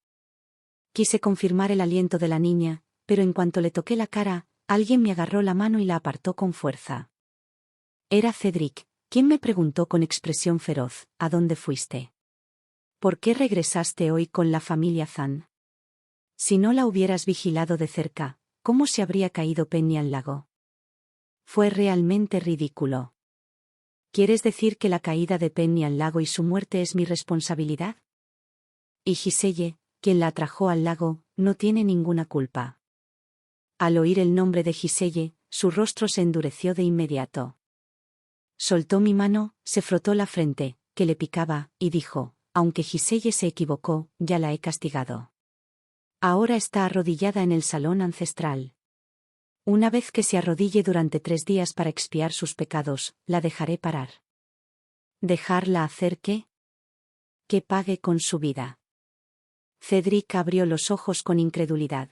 Quise confirmar el aliento de la niña, pero en cuanto le toqué la cara, alguien me agarró la mano y la apartó con fuerza. Era Cedric, quien me preguntó con expresión feroz, ¿a dónde fuiste? ¿Por qué regresaste hoy con la familia Zan? Si no la hubieras vigilado de cerca, ¿cómo se habría caído Penny al lago? Fue realmente ridículo. ¿Quieres decir que la caída de Penny al lago y su muerte es mi responsabilidad? Y Giselle, quien la atrajo al lago, no tiene ninguna culpa. Al oír el nombre de Giselle, su rostro se endureció de inmediato. Soltó mi mano, se frotó la frente, que le picaba, y dijo, aunque Giselle se equivocó, ya la he castigado. Ahora está arrodillada en el salón ancestral. Una vez que se arrodille durante 3 días para expiar sus pecados, la dejaré parar. ¿Dejarla hacer qué? Que pague con su vida. Cedric abrió los ojos con incredulidad.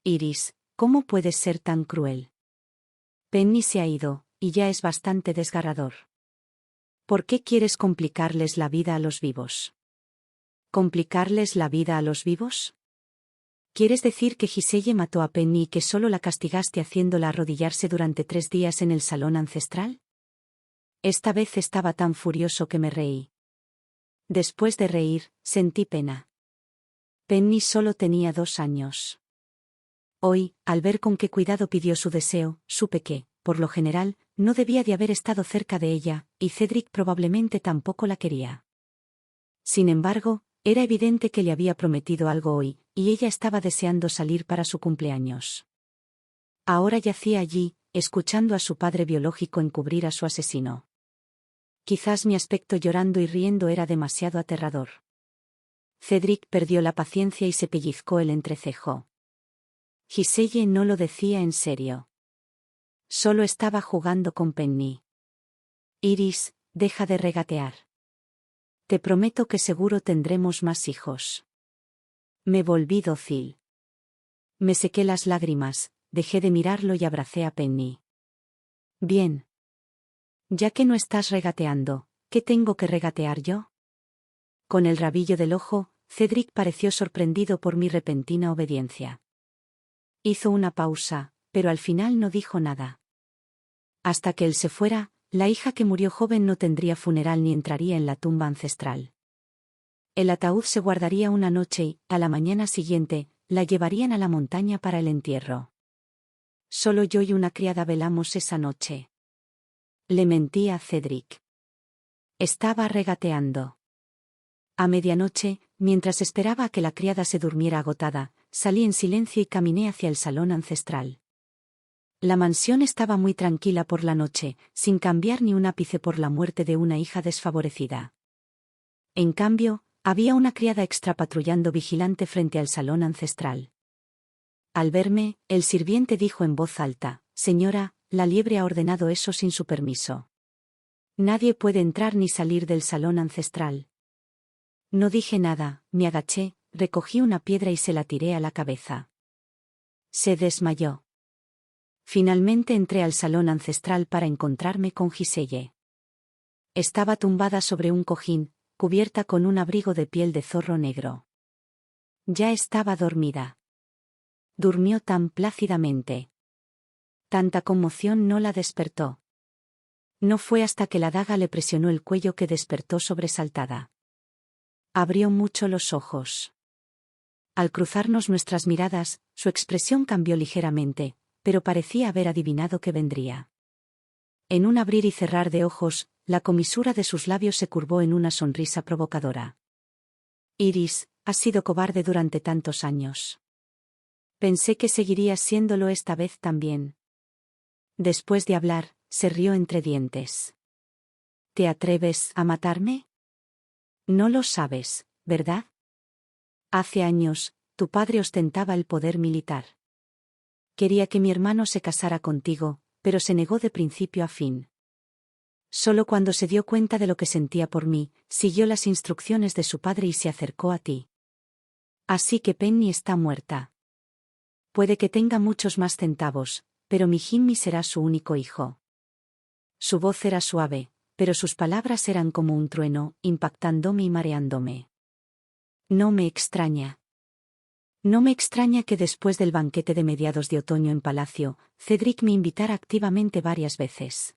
Iris, ¿cómo puedes ser tan cruel? Penny se ha ido, y ya es bastante desgarrador. ¿Por qué quieres complicarles la vida a los vivos? ¿Complicarles la vida a los vivos? ¿Quieres decir que Giselle mató a Penny y que solo la castigaste haciéndola arrodillarse durante 3 días en el salón ancestral? Esta vez estaba tan furioso que me reí. Después de reír, sentí pena. Penny solo tenía 2 años. Hoy, al ver con qué cuidado pidió su deseo, supe que, por lo general, no debía de haber estado cerca de ella, y Cedric probablemente tampoco la quería. Sin embargo, era evidente que le había prometido algo hoy, y ella estaba deseando salir para su cumpleaños. Ahora yacía allí, escuchando a su padre biológico encubrir a su asesino. Quizás mi aspecto llorando y riendo era demasiado aterrador. Cedric perdió la paciencia y se pellizcó el entrecejo. Giselle no lo decía en serio. Solo estaba jugando con Penny. Iris, deja de regatear. Te prometo que seguro tendremos más hijos. Me volví dócil. Me sequé las lágrimas, dejé de mirarlo y abracé a Penny. Bien. Ya que no estás regateando, ¿qué tengo que regatear yo? Con el rabillo del ojo, Cedric pareció sorprendido por mi repentina obediencia. Hizo una pausa, pero al final no dijo nada. Hasta que él se fuera, la hija que murió joven no tendría funeral ni entraría en la tumba ancestral. El ataúd se guardaría una noche y, a la mañana siguiente, la llevarían a la montaña para el entierro. Solo yo y una criada velamos esa noche. Le mentí a Cedric. Estaba regateando. A medianoche, mientras esperaba a que la criada se durmiera agotada, salí en silencio y caminé hacia el salón ancestral. La mansión estaba muy tranquila por la noche, sin cambiar ni un ápice por la muerte de una hija desfavorecida. En cambio, había una criada extra patrullando vigilante frente al salón ancestral. Al verme, el sirviente dijo en voz alta: «Señora, la liebre ha ordenado eso sin su permiso. Nadie puede entrar ni salir del salón ancestral». No dije nada, me agaché, recogí una piedra y se la tiré a la cabeza. Se desmayó. Finalmente entré al salón ancestral para encontrarme con Giselle. Estaba tumbada sobre un cojín, cubierta con un abrigo de piel de zorro negro. Ya estaba dormida. Durmió tan plácidamente. Tanta conmoción no la despertó. No fue hasta que la daga le presionó el cuello que despertó sobresaltada. Abrió mucho los ojos. Al cruzarnos nuestras miradas, su expresión cambió ligeramente, pero parecía haber adivinado que vendría. En un abrir y cerrar de ojos, la comisura de sus labios se curvó en una sonrisa provocadora. «Iris, has sido cobarde durante tantos años. Pensé que seguirías siéndolo esta vez también». Después de hablar, se rió entre dientes. «¿Te atreves a matarme? No lo sabes, ¿verdad? Hace años, tu padre ostentaba el poder militar. Quería que mi hermano se casara contigo, pero se negó de principio a fin. Solo cuando se dio cuenta de lo que sentía por mí, siguió las instrucciones de su padre y se acercó a ti. Así que Penny está muerta. Puede que tenga muchos más centavos, pero mi Jimmy será su único hijo». Su voz era suave, pero sus palabras eran como un trueno, impactándome y mareándome. No me extraña. No me extraña que después del banquete de mediados de otoño en Palacio, Cedric me invitara activamente varias veces.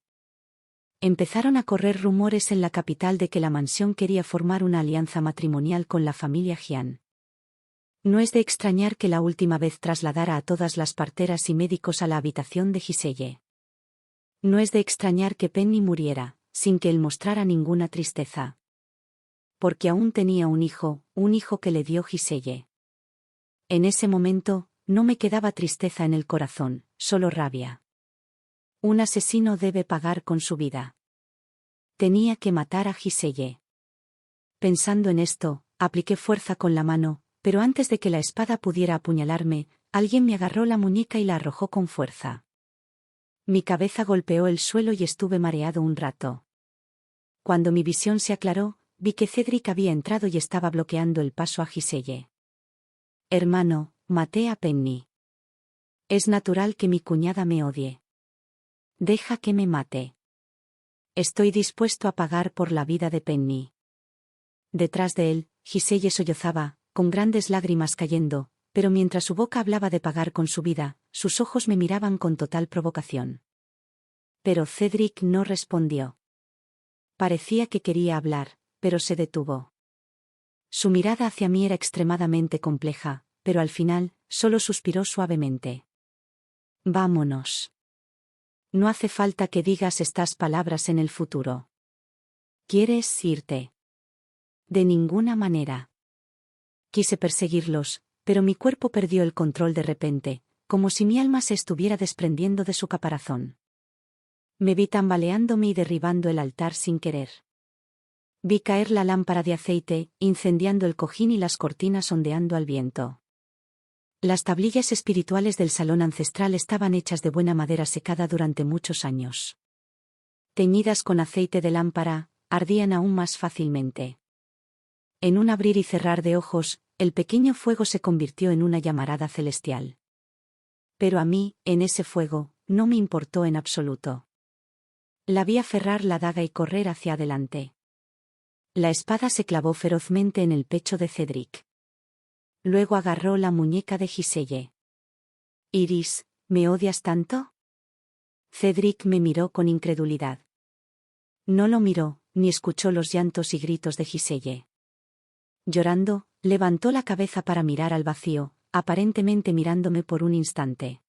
Empezaron a correr rumores en la capital de que la mansión quería formar una alianza matrimonial con la familia Gian. No es de extrañar que la última vez trasladara a todas las parteras y médicos a la habitación de Giselle. No es de extrañar que Penny muriera, sin que él mostrara ninguna tristeza. Porque aún tenía un hijo que le dio Giselle. En ese momento, no me quedaba tristeza en el corazón, solo rabia. Un asesino debe pagar con su vida. Tenía que matar a Giselle. Pensando en esto, apliqué fuerza con la mano, pero antes de que la espada pudiera apuñalarme, alguien me agarró la muñeca y la arrojó con fuerza. Mi cabeza golpeó el suelo y estuve mareado un rato. Cuando mi visión se aclaró, vi que Cedric había entrado y estaba bloqueando el paso a Giselle. «Hermano, maté a Penny. Es natural que mi cuñada me odie. Deja que me mate. Estoy dispuesto a pagar por la vida de Penny». Detrás de él, Giselle sollozaba, con grandes lágrimas cayendo, pero mientras su boca hablaba de pagar con su vida, sus ojos me miraban con total provocación. Pero Cedric no respondió. Parecía que quería hablar, pero se detuvo. Su mirada hacia mí era extremadamente compleja, pero al final, solo suspiró suavemente. Vámonos. No hace falta que digas estas palabras en el futuro. ¿Quieres irte? De ninguna manera. Quise perseguirlos, pero mi cuerpo perdió el control de repente, como si mi alma se estuviera desprendiendo de su caparazón. Me vi tambaleándome y derribando el altar sin querer. Vi caer la lámpara de aceite, incendiando el cojín y las cortinas ondeando al viento. Las tablillas espirituales del salón ancestral estaban hechas de buena madera secada durante muchos años. Teñidas con aceite de lámpara, ardían aún más fácilmente. En un abrir y cerrar de ojos, el pequeño fuego se convirtió en una llamarada celestial. Pero a mí, en ese fuego, no me importó en absoluto. La vi aferrar la daga y correr hacia adelante. La espada se clavó ferozmente en el pecho de Cedric. Luego agarró la muñeca de Giselle. «Iris, ¿me odias tanto?» Cedric me miró con incredulidad. No lo miró, ni escuchó los llantos y gritos de Giselle. Llorando, levantó la cabeza para mirar al vacío, aparentemente mirándome por un instante.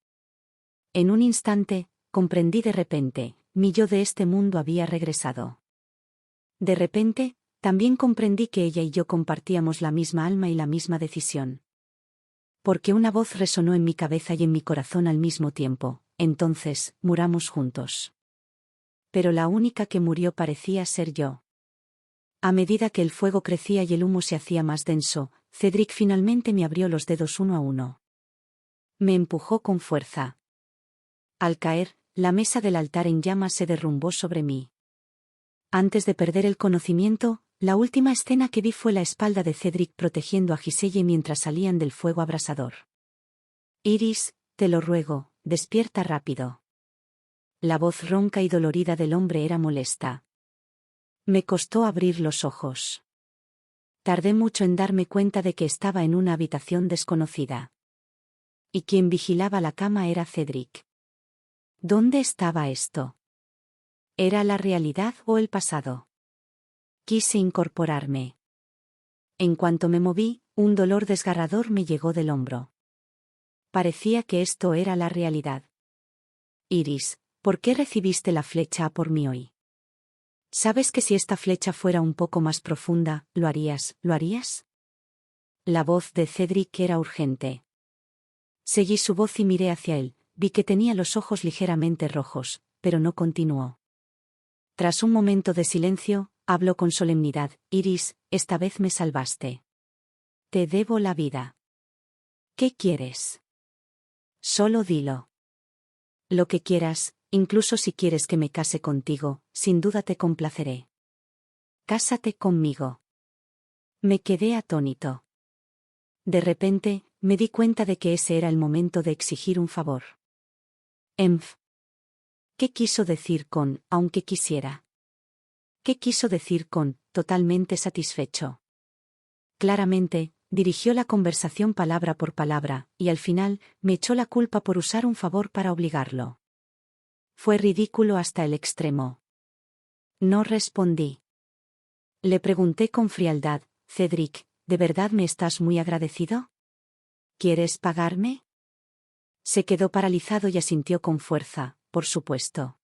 En un instante, comprendí de repente, mi yo de este mundo había regresado. De repente, también comprendí que ella y yo compartíamos la misma alma y la misma decisión. Porque una voz resonó en mi cabeza y en mi corazón al mismo tiempo: entonces, muramos juntos. Pero la única que murió parecía ser yo. A medida que el fuego crecía y el humo se hacía más denso, Cedric finalmente me abrió los dedos uno a uno. Me empujó con fuerza. Al caer, la mesa del altar en llamas se derrumbó sobre mí. Antes de perder el conocimiento, la última escena que vi fue la espalda de Cedric protegiendo a Giselle mientras salían del fuego abrasador. «Iris, te lo ruego, despierta rápido». La voz ronca y dolorida del hombre era molesta. Me costó abrir los ojos. Tardé mucho en darme cuenta de que estaba en una habitación desconocida. Y quien vigilaba la cama era Cedric. ¿Dónde estaba esto? ¿Era la realidad o el pasado? Quise incorporarme. En cuanto me moví, un dolor desgarrador me llegó del hombro. Parecía que esto era la realidad. «Iris, ¿por qué recibiste la flecha a por mí hoy? ¿Sabes que si esta flecha fuera un poco más profunda, lo harías, lo harías?» La voz de Cedric era urgente. Seguí su voz y miré hacia él, vi que tenía los ojos ligeramente rojos, pero no continuó. Tras un momento de silencio, habló con solemnidad: «Iris, esta vez me salvaste. Te debo la vida. ¿Qué quieres? Solo dilo. Lo que quieras, incluso si quieres que me case contigo, sin duda te complaceré. Cásate conmigo». Me quedé atónito. De repente, me di cuenta de que ese era el momento de exigir un favor. ¿Qué quiso decir con «aunque quisiera»? ¿Qué quiso decir con «totalmente satisfecho»? Claramente, dirigió la conversación palabra por palabra, y al final, me echó la culpa por usar un favor para obligarlo. Fue ridículo hasta el extremo. No respondí. Le pregunté con frialdad: «Cedric, ¿de verdad me estás muy agradecido? ¿Quieres pagarme?» Se quedó paralizado y asintió con fuerza: «Por supuesto».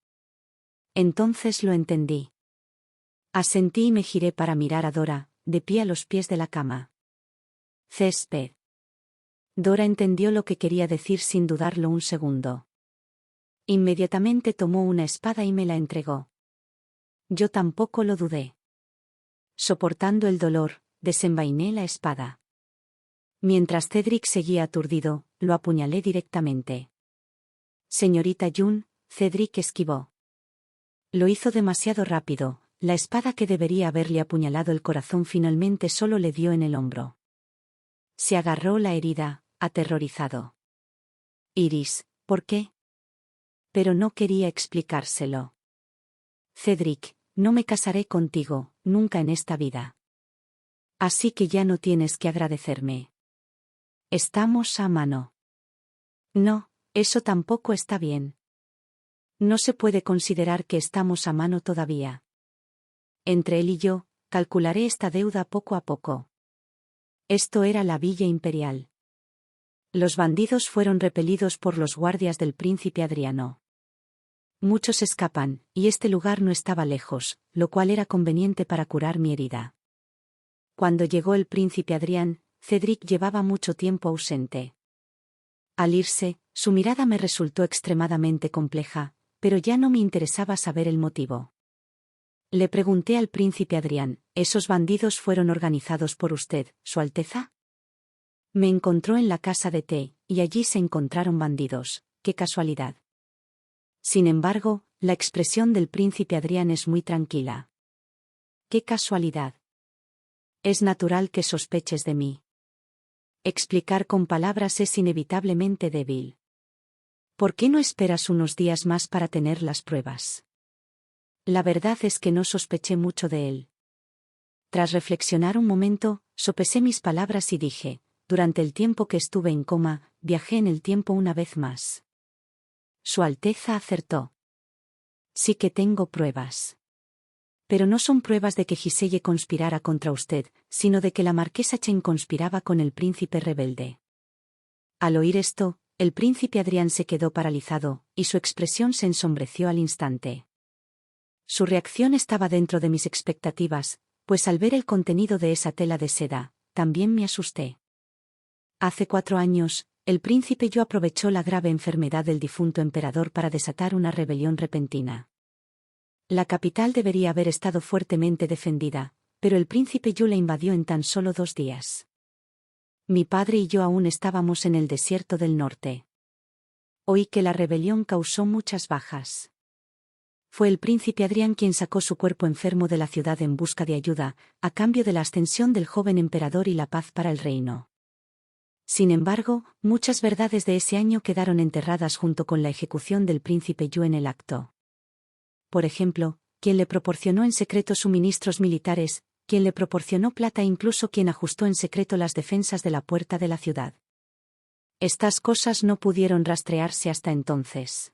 Entonces lo entendí. Asentí y me giré para mirar a Dora, de pie a los pies de la cama. «Césped». Dora entendió lo que quería decir sin dudarlo un segundo. Inmediatamente tomó una espada y me la entregó. Yo tampoco lo dudé. Soportando el dolor, desenvainé la espada. Mientras Cedric seguía aturdido, lo apuñalé directamente. «Señorita June», Cedric esquivó. Lo hizo demasiado rápido, la espada que debería haberle apuñalado el corazón finalmente solo le dio en el hombro. Se agarró la herida, aterrorizado. «Iris, ¿por qué?» Pero no quería explicárselo. «Cedric, no me casaré contigo, nunca en esta vida. Así que ya no tienes que agradecerme». Estamos a mano. No, eso tampoco está bien. No se puede considerar que estamos a mano todavía. Entre él y yo, calcularé esta deuda poco a poco. Esto era la Villa Imperial. Los bandidos fueron repelidos por los guardias del príncipe Adriano. Muchos escapan, y este lugar no estaba lejos, lo cual era conveniente para curar mi herida. Cuando llegó el príncipe Adrián, Cedric llevaba mucho tiempo ausente. Al irse, su mirada me resultó extremadamente compleja, pero ya no me interesaba saber el motivo. Le pregunté al príncipe Adrián, ¿esos bandidos fueron organizados por usted, Su Alteza? Me encontró en la casa de té, y allí se encontraron bandidos. ¡Qué casualidad! Sin embargo, la expresión del príncipe Adrián es muy tranquila. ¡Qué casualidad! Es natural que sospeches de mí. Explicar con palabras es inevitablemente débil. ¿Por qué no esperas unos días más para tener las pruebas? La verdad es que no sospeché mucho de él. Tras reflexionar un momento, sopesé mis palabras y dije, durante el tiempo que estuve en coma, viajé en el tiempo una vez más. Su Alteza acertó. Sí que tengo pruebas. Pero no son pruebas de que Giselle conspirara contra usted, sino de que la marquesa Chen conspiraba con el príncipe rebelde. Al oír esto, el príncipe Adrián se quedó paralizado, y su expresión se ensombreció al instante. Su reacción estaba dentro de mis expectativas, pues al ver el contenido de esa tela de seda, también me asusté. Hace 4 años, el príncipe Yu aprovechó la grave enfermedad del difunto emperador para desatar una rebelión repentina. La capital debería haber estado fuertemente defendida, pero el príncipe Yu la invadió en tan solo 2 días. Mi padre y yo aún estábamos en el desierto del norte. Oí que la rebelión causó muchas bajas. Fue el príncipe Adrián quien sacó su cuerpo enfermo de la ciudad en busca de ayuda, a cambio de la ascensión del joven emperador y la paz para el reino. Sin embargo, muchas verdades de ese año quedaron enterradas junto con la ejecución del príncipe Yu en el acto. Por ejemplo, quien le proporcionó en secreto suministros militares, quien le proporcionó plata e incluso quien ajustó en secreto las defensas de la puerta de la ciudad. Estas cosas no pudieron rastrearse hasta entonces.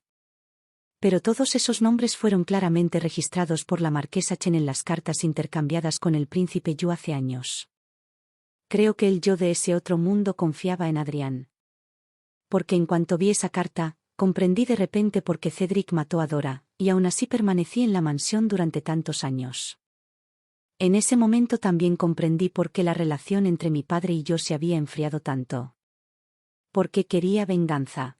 Pero todos esos nombres fueron claramente registrados por la marquesa Chen en las cartas intercambiadas con el príncipe Yu hace años. Creo que el yo de ese otro mundo confiaba en Adrián. Porque en cuanto vi esa carta, comprendí de repente por qué Cedric mató a Dora, y aún así permanecí en la mansión durante tantos años. En ese momento también comprendí por qué la relación entre mi padre y yo se había enfriado tanto. Porque quería venganza.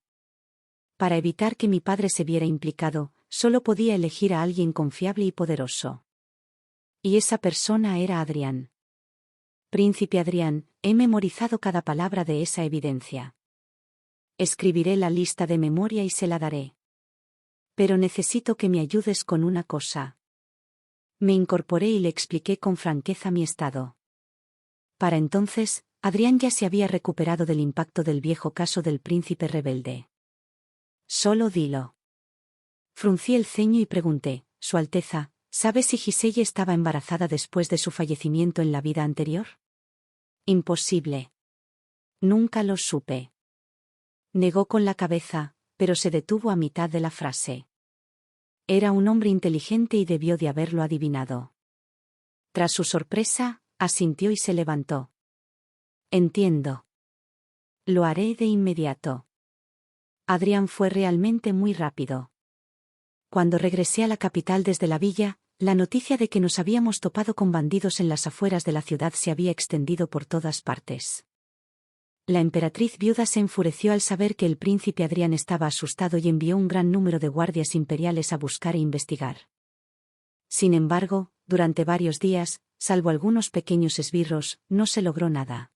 Para evitar que mi padre se viera implicado, solo podía elegir a alguien confiable y poderoso. Y esa persona era Adrián. Príncipe Adrián, he memorizado cada palabra de esa evidencia. Escribiré la lista de memoria y se la daré. Pero necesito que me ayudes con una cosa. Me incorporé y le expliqué con franqueza mi estado. Para entonces, Adrián ya se había recuperado del impacto del viejo caso del príncipe rebelde. Solo dilo. Fruncí el ceño y pregunté, Su Alteza, ¿sabe si Giselle estaba embarazada después de su fallecimiento en la vida anterior? Imposible. Nunca lo supe. Negó con la cabeza, pero se detuvo a mitad de la frase. Era un hombre inteligente y debió de haberlo adivinado. Tras su sorpresa, asintió y se levantó. Entiendo. Lo haré de inmediato. Adrián fue realmente muy rápido. Cuando regresé a la capital desde la villa, la noticia de que nos habíamos topado con bandidos en las afueras de la ciudad se había extendido por todas partes. La emperatriz viuda se enfureció al saber que el príncipe Adrián estaba asustado y envió un gran número de guardias imperiales a buscar e investigar. Sin embargo, durante varios días, salvo algunos pequeños esbirros, no se logró nada.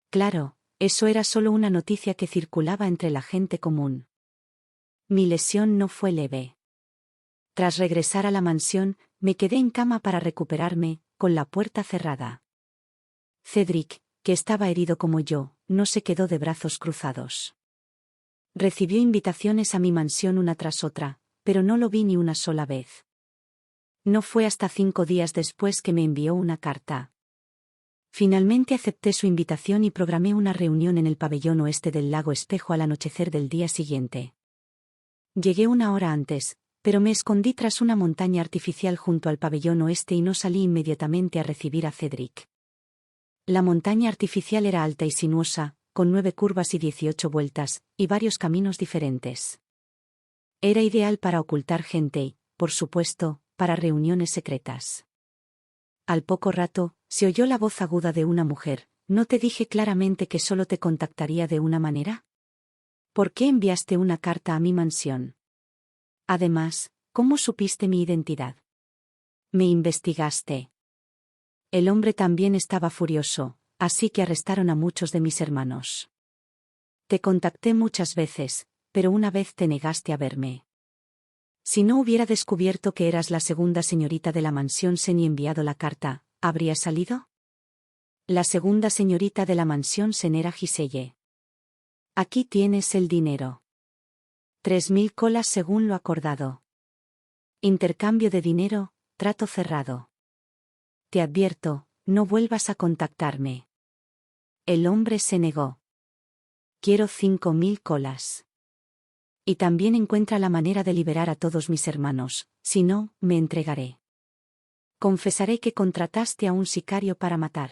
Claro, eso era solo una noticia que circulaba entre la gente común. Mi lesión no fue leve. Tras regresar a la mansión, me quedé en cama para recuperarme, con la puerta cerrada. Cedric, que estaba herido como yo, no se quedó de brazos cruzados. Recibió invitaciones a mi mansión una tras otra, pero no lo vi ni una sola vez. No fue hasta 5 días después que me envió una carta. Finalmente acepté su invitación y programé una reunión en el pabellón oeste del lago Espejo al anochecer del día siguiente. Llegué una hora antes, pero me escondí tras una montaña artificial junto al pabellón oeste y no salí inmediatamente a recibir a Cedric. La montaña artificial era alta y sinuosa, con 9 curvas y 18 vueltas, y varios caminos diferentes. Era ideal para ocultar gente y, por supuesto, para reuniones secretas. Al poco rato, se oyó la voz aguda de una mujer. ¿No te dije claramente que solo te contactaría de una manera? ¿Por qué enviaste una carta a mi mansión? Además, ¿cómo supiste mi identidad? Me investigaste. El hombre también estaba furioso, así que arrestaron a muchos de mis hermanos. Te contacté muchas veces, pero una vez te negaste a verme. Si no hubiera descubierto que eras la segunda señorita de la mansión Sen y enviado la carta, ¿habría salido? La segunda señorita de la mansión Sen era Giselle. Aquí tienes el dinero. 3000 colas según lo acordado. Intercambio de dinero, trato cerrado. Te advierto, no vuelvas a contactarme. El hombre se negó. Quiero 5000 colas. Y también encuentra la manera de liberar a todos mis hermanos, si no, me entregaré. Confesaré que contrataste a un sicario para matar.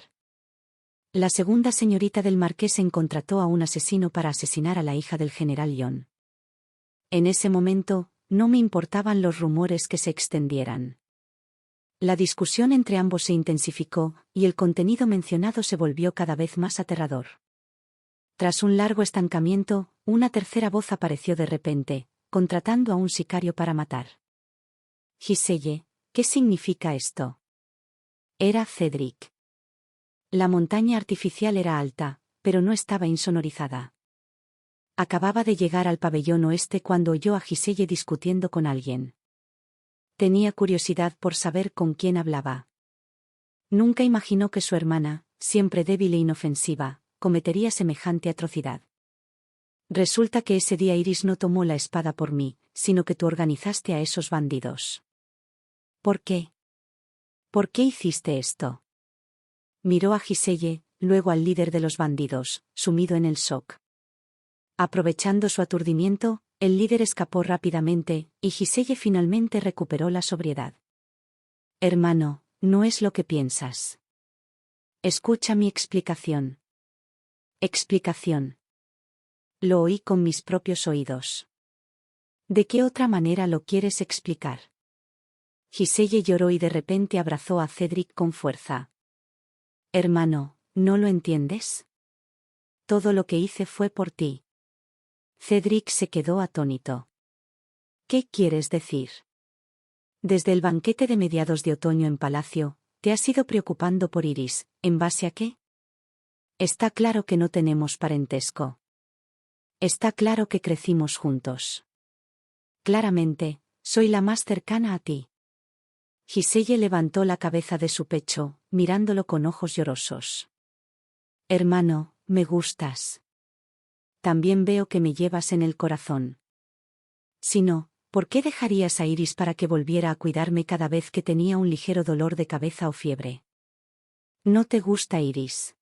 La segunda señorita del marqués contrató a un asesino para asesinar a la hija del general John. En ese momento, no me importaban los rumores que se extendieran. La discusión entre ambos se intensificó, y el contenido mencionado se volvió cada vez más aterrador. Tras un largo estancamiento, una tercera voz apareció de repente, contratando a un sicario para matar. Giselle, ¿qué significa esto? Era Cedric. La montaña artificial era alta, pero no estaba insonorizada. Acababa de llegar al pabellón oeste cuando oyó a Giselle discutiendo con alguien. Tenía curiosidad por saber con quién hablaba. Nunca imaginó que su hermana, siempre débil e inofensiva, cometería semejante atrocidad. Resulta que ese día Iris no tomó la espada por mí, sino que tú organizaste a esos bandidos. ¿Por qué? ¿Por qué hiciste esto? Miró a Giselle, luego al líder de los bandidos, sumido en el shock. Aprovechando su aturdimiento, el líder escapó rápidamente, y Giselle finalmente recuperó la sobriedad. Hermano, no es lo que piensas. Escucha mi explicación. Explicación. Lo oí con mis propios oídos. ¿De qué otra manera lo quieres explicar? Giselle lloró y de repente abrazó a Cedric con fuerza. Hermano, ¿no lo entiendes? Todo lo que hice fue por ti. Cedric se quedó atónito. ¿Qué quieres decir? Desde el banquete de mediados de otoño en Palacio, te has ido preocupando por Iris, ¿en base a qué? Está claro que no tenemos parentesco. Está claro que crecimos juntos. Claramente, soy la más cercana a ti. Giselle levantó la cabeza de su pecho, mirándolo con ojos llorosos. Hermano, me gustas. También veo que me llevas en el corazón. Si no, ¿por qué dejarías a Iris para que volviera a cuidarme cada vez que tenía un ligero dolor de cabeza o fiebre? No te gusta Iris.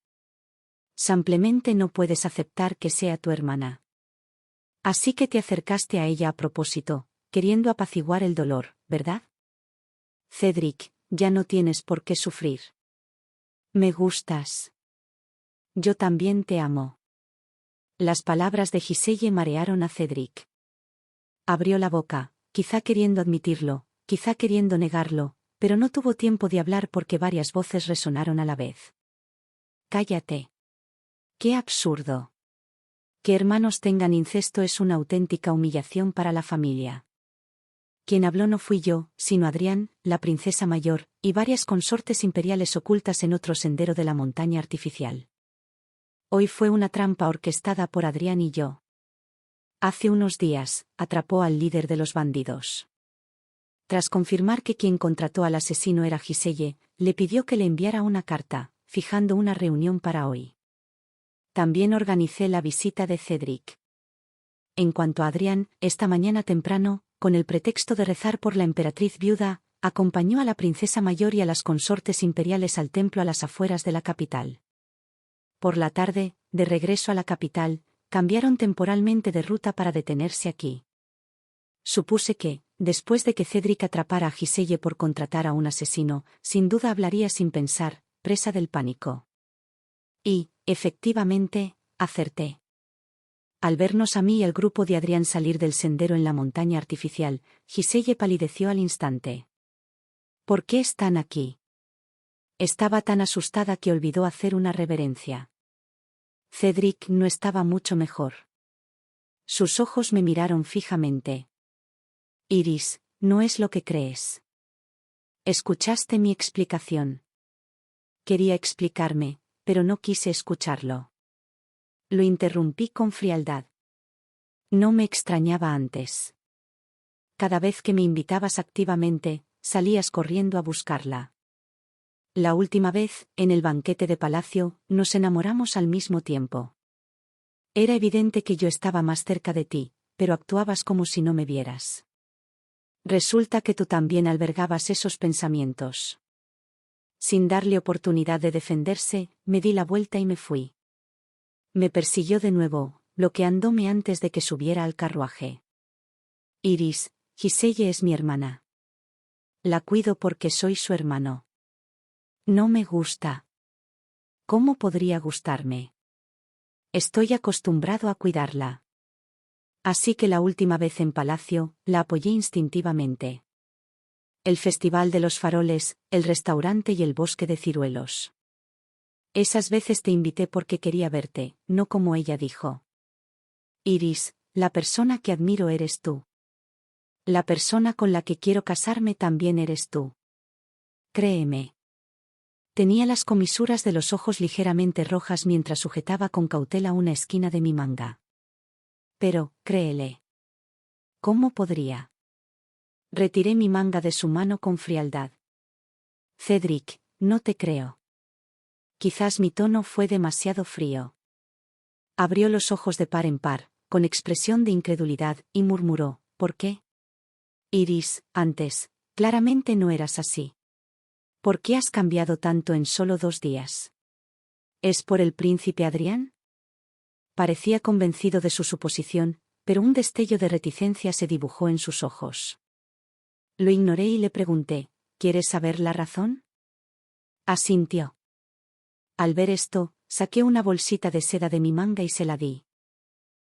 Simplemente no puedes aceptar que sea tu hermana. Así que te acercaste a ella a propósito, queriendo apaciguar el dolor, ¿verdad? Cedric, ya no tienes por qué sufrir. Me gustas. Yo también te amo. Las palabras de Giselle marearon a Cedric. Abrió la boca, quizá queriendo admitirlo, quizá queriendo negarlo, pero no tuvo tiempo de hablar porque varias voces resonaron a la vez. Cállate. ¡Qué absurdo! Que hermanos tengan incesto es una auténtica humillación para la familia. Quien habló no fui yo, sino Adrián, la princesa mayor, y varias consortes imperiales ocultas en otro sendero de la montaña artificial. Hoy fue una trampa orquestada por Adrián y yo. Hace unos días, atrapó al líder de los bandidos. Tras confirmar que quien contrató al asesino era Giselle, le pidió que le enviara una carta, fijando una reunión para hoy. También organicé la visita de Cedric. En cuanto a Adrián, esta mañana temprano, con el pretexto de rezar por la emperatriz viuda, acompañó a la princesa mayor y a las consortes imperiales al templo a las afueras de la capital. Por la tarde, de regreso a la capital, cambiaron temporalmente de ruta para detenerse aquí. Supuse que, después de que Cedric atrapara a Giselle por contratar a un asesino, sin duda hablaría sin pensar, presa del pánico. Y, efectivamente, acerté. Al vernos a mí y al grupo de Adrián salir del sendero en la montaña artificial, Giselle palideció al instante. ¿Por qué están aquí? Estaba tan asustada que olvidó hacer una reverencia. Cedric no estaba mucho mejor. Sus ojos me miraron fijamente. Iris, no es lo que crees. ¿Escuchaste mi explicación? Quería explicarme, pero no quise escucharlo. Lo interrumpí con frialdad. No me extrañaba antes. Cada vez que me invitabas activamente, salías corriendo a buscarla. La última vez, en el banquete de palacio, nos enamoramos al mismo tiempo. Era evidente que yo estaba más cerca de ti, pero actuabas como si no me vieras. Resulta que tú también albergabas esos pensamientos. Sin darle oportunidad de defenderse, me di la vuelta y me fui. Me persiguió de nuevo, bloqueándome antes de que subiera al carruaje. Iris, Giselle es mi hermana. La cuido porque soy su hermano. No me gusta. ¿Cómo podría gustarme? Estoy acostumbrado a cuidarla. Así que la última vez en Palacio, la apoyé instintivamente. El Festival de los Faroles, el restaurante y el bosque de ciruelos. Esas veces te invité porque quería verte, no como ella dijo. Iris, la persona que admiro eres tú. La persona con la que quiero casarme también eres tú. Créeme. Tenía las comisuras de los ojos ligeramente rojas mientras sujetaba con cautela una esquina de mi manga. Pero, créele. ¿Cómo podría? Retiré mi manga de su mano con frialdad. Cedric, no te creo. Quizás mi tono fue demasiado frío. Abrió los ojos de par en par, con expresión de incredulidad, y murmuró, ¿por qué? Iris, antes, claramente no eras así. ¿Por qué has cambiado tanto en solo 2 días? ¿Es por el príncipe Adrián? Parecía convencido de su suposición, pero un destello de reticencia se dibujó en sus ojos. Lo ignoré y le pregunté, ¿quieres saber la razón? Asintió. Al ver esto, saqué una bolsita de seda de mi manga y se la di.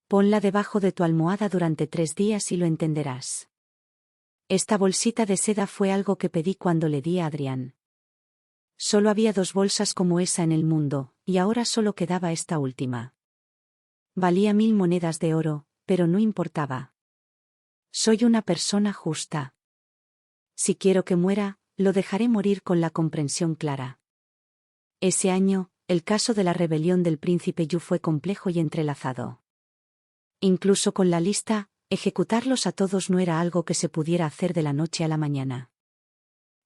Ponla debajo de tu almohada durante 3 días y lo entenderás. Esta bolsita de seda fue algo que pedí cuando le di a Adrián. Solo había 2 bolsas como esa en el mundo, y ahora solo quedaba esta última. Valía 1000 monedas de oro, pero no importaba. Soy una persona justa. Si quiero que muera, lo dejaré morir con la comprensión clara. Ese año, el caso de la rebelión del príncipe Yu fue complejo y entrelazado. Incluso con la lista, ejecutarlos a todos no era algo que se pudiera hacer de la noche a la mañana.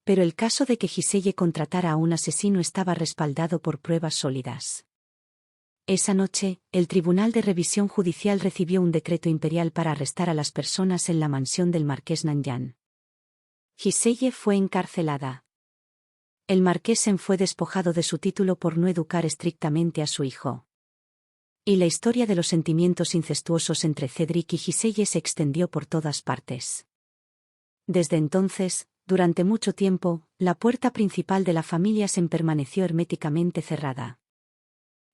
Pero el caso de que Giselle contratara a un asesino estaba respaldado por pruebas sólidas. Esa noche, el Tribunal de Revisión Judicial recibió un decreto imperial para arrestar a las personas en la mansión del marqués Nanyan. Giselle fue encarcelada. El marqués fue despojado de su título por no educar estrictamente a su hijo. Y la historia de los sentimientos incestuosos entre Cedric y Giselle se extendió por todas partes. Desde entonces, durante mucho tiempo, la puerta principal de la familia permaneció herméticamente cerrada.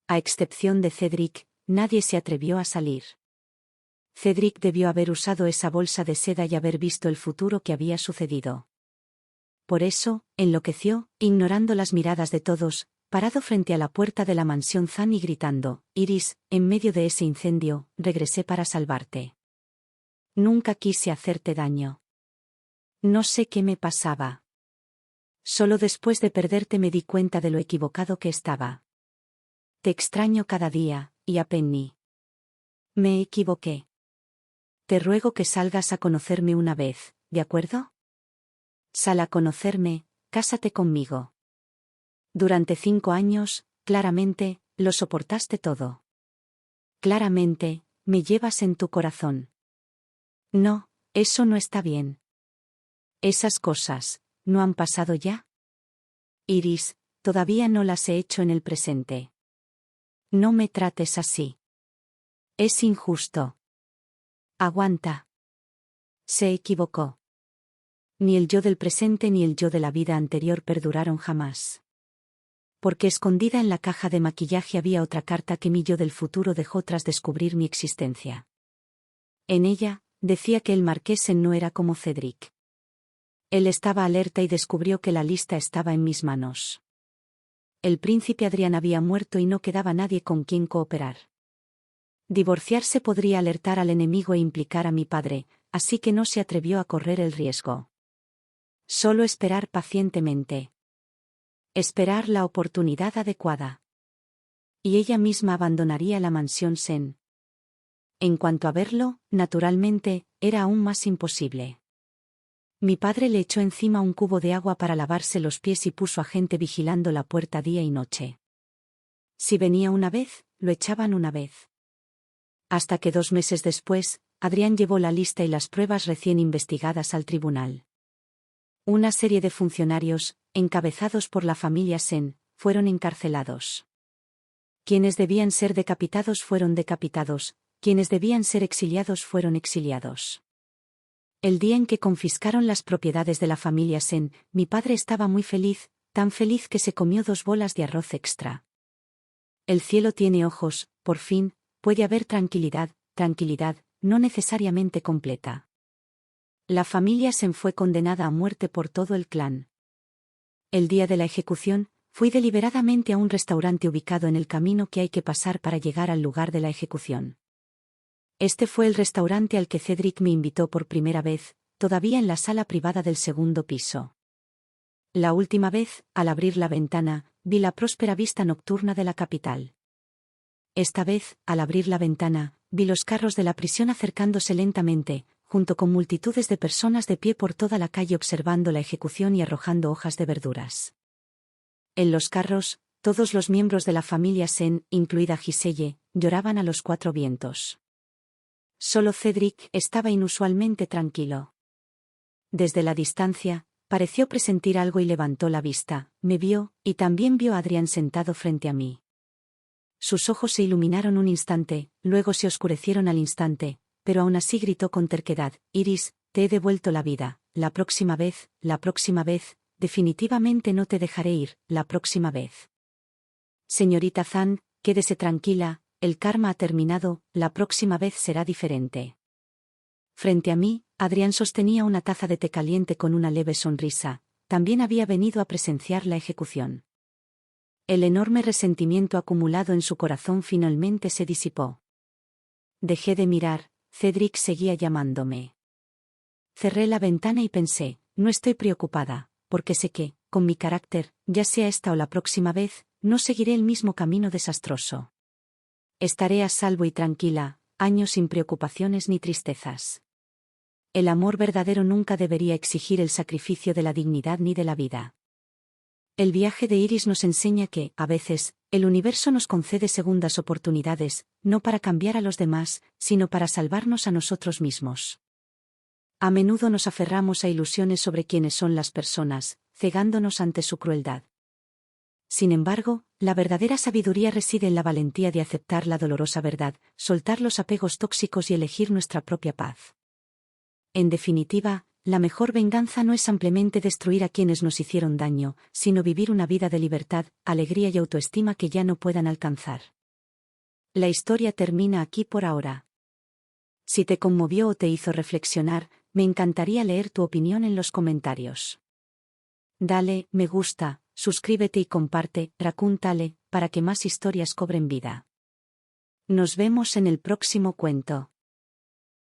A excepción de Cedric, nadie se atrevió a salir. Cedric debió haber usado esa bolsa de seda y haber visto el futuro que había sucedido. Por eso, enloqueció, ignorando las miradas de todos, parado frente a la puerta de la mansión Zan y gritando, Iris, en medio de ese incendio, regresé para salvarte. Nunca quise hacerte daño. No sé qué me pasaba. Solo después de perderte me di cuenta de lo equivocado que estaba. Te extraño cada día, y a Penny. Me equivoqué. Te ruego que salgas a conocerme una vez, ¿de acuerdo? Sal a conocerme, cásate conmigo. Durante 5 años, claramente, lo soportaste todo. Claramente, me llevas en tu corazón. No, eso no está bien. Esas cosas, ¿no han pasado ya? Iris, todavía no las he hecho en el presente. No me trates así. Es injusto. Aguanta. Se equivocó. Ni el yo del presente ni el yo de la vida anterior perduraron jamás. Porque escondida en la caja de maquillaje había otra carta que mi yo del futuro dejó tras descubrir mi existencia. En ella, decía que el Marquesen no era como Cedric. Él estaba alerta y descubrió que la lista estaba en mis manos. El príncipe Adrián había muerto y no quedaba nadie con quien cooperar. Divorciarse podría alertar al enemigo e implicar a mi padre, así que no se atrevió a correr el riesgo. Solo esperar pacientemente. Esperar la oportunidad adecuada. Y ella misma abandonaría la mansión Sen. En cuanto a verlo, naturalmente, era aún más imposible. Mi padre le echó encima un cubo de agua para lavarse los pies y puso a gente vigilando la puerta día y noche. Si venía una vez, lo echaban una vez. Hasta que 2 meses después, Adrián llevó la lista y las pruebas recién investigadas al tribunal. Una serie de funcionarios, encabezados por la familia Sen, fueron encarcelados. Quienes debían ser decapitados fueron decapitados, quienes debían ser exiliados fueron exiliados. El día en que confiscaron las propiedades de la familia Sen, mi padre estaba muy feliz, tan feliz que se comió 2 bolas de arroz extra. El cielo tiene ojos, por fin, puede haber tranquilidad, no necesariamente completa. La familia Sen fue condenada a muerte por todo el clan. El día de la ejecución, fui deliberadamente a un restaurante ubicado en el camino que hay que pasar para llegar al lugar de la ejecución. Este fue el restaurante al que Cedric me invitó por primera vez, todavía en la sala privada del 2º piso. La última vez, al abrir la ventana, vi la próspera vista nocturna de la capital. Esta vez, al abrir la ventana, vi los carros de la prisión acercándose lentamente, junto con multitudes de personas de pie por toda la calle observando la ejecución y arrojando hojas de verduras. En los carros, todos los miembros de la familia Sen, incluida Giselle, lloraban a los 4 vientos. Solo Cedric estaba inusualmente tranquilo. Desde la distancia, pareció presentir algo y levantó la vista, me vio, y también vio a Adrián sentado frente a mí. Sus ojos se iluminaron un instante, luego se oscurecieron al instante, pero aún así gritó con terquedad: Iris, te he devuelto la vida, la próxima vez, definitivamente no te dejaré ir, la próxima vez. Señorita Zan, quédese tranquila, el karma ha terminado, la próxima vez será diferente. Frente a mí, Adrián sostenía una taza de té caliente con una leve sonrisa, también había venido a presenciar la ejecución. El enorme resentimiento acumulado en su corazón finalmente se disipó. Dejé de mirar, Cedric seguía llamándome. Cerré la ventana y pensé, no estoy preocupada, porque sé que, con mi carácter, ya sea esta o la próxima vez, no seguiré el mismo camino desastroso. Estaré a salvo y tranquila, años sin preocupaciones ni tristezas. El amor verdadero nunca debería exigir el sacrificio de la dignidad ni de la vida. El viaje de Iris nos enseña que, a veces, el universo nos concede segundas oportunidades, no para cambiar a los demás, sino para salvarnos a nosotros mismos. A menudo nos aferramos a ilusiones sobre quiénes son las personas, cegándonos ante su crueldad. Sin embargo, la verdadera sabiduría reside en la valentía de aceptar la dolorosa verdad, soltar los apegos tóxicos y elegir nuestra propia paz. En definitiva, la mejor venganza no es ampliamente destruir a quienes nos hicieron daño, sino vivir una vida de libertad, alegría y autoestima que ya no puedan alcanzar. La historia termina aquí por ahora. Si te conmovió o te hizo reflexionar, me encantaría leer tu opinión en los comentarios. Dale me gusta, suscríbete y comparte, Raccoon Tale, para que más historias cobren vida. Nos vemos en el próximo cuento.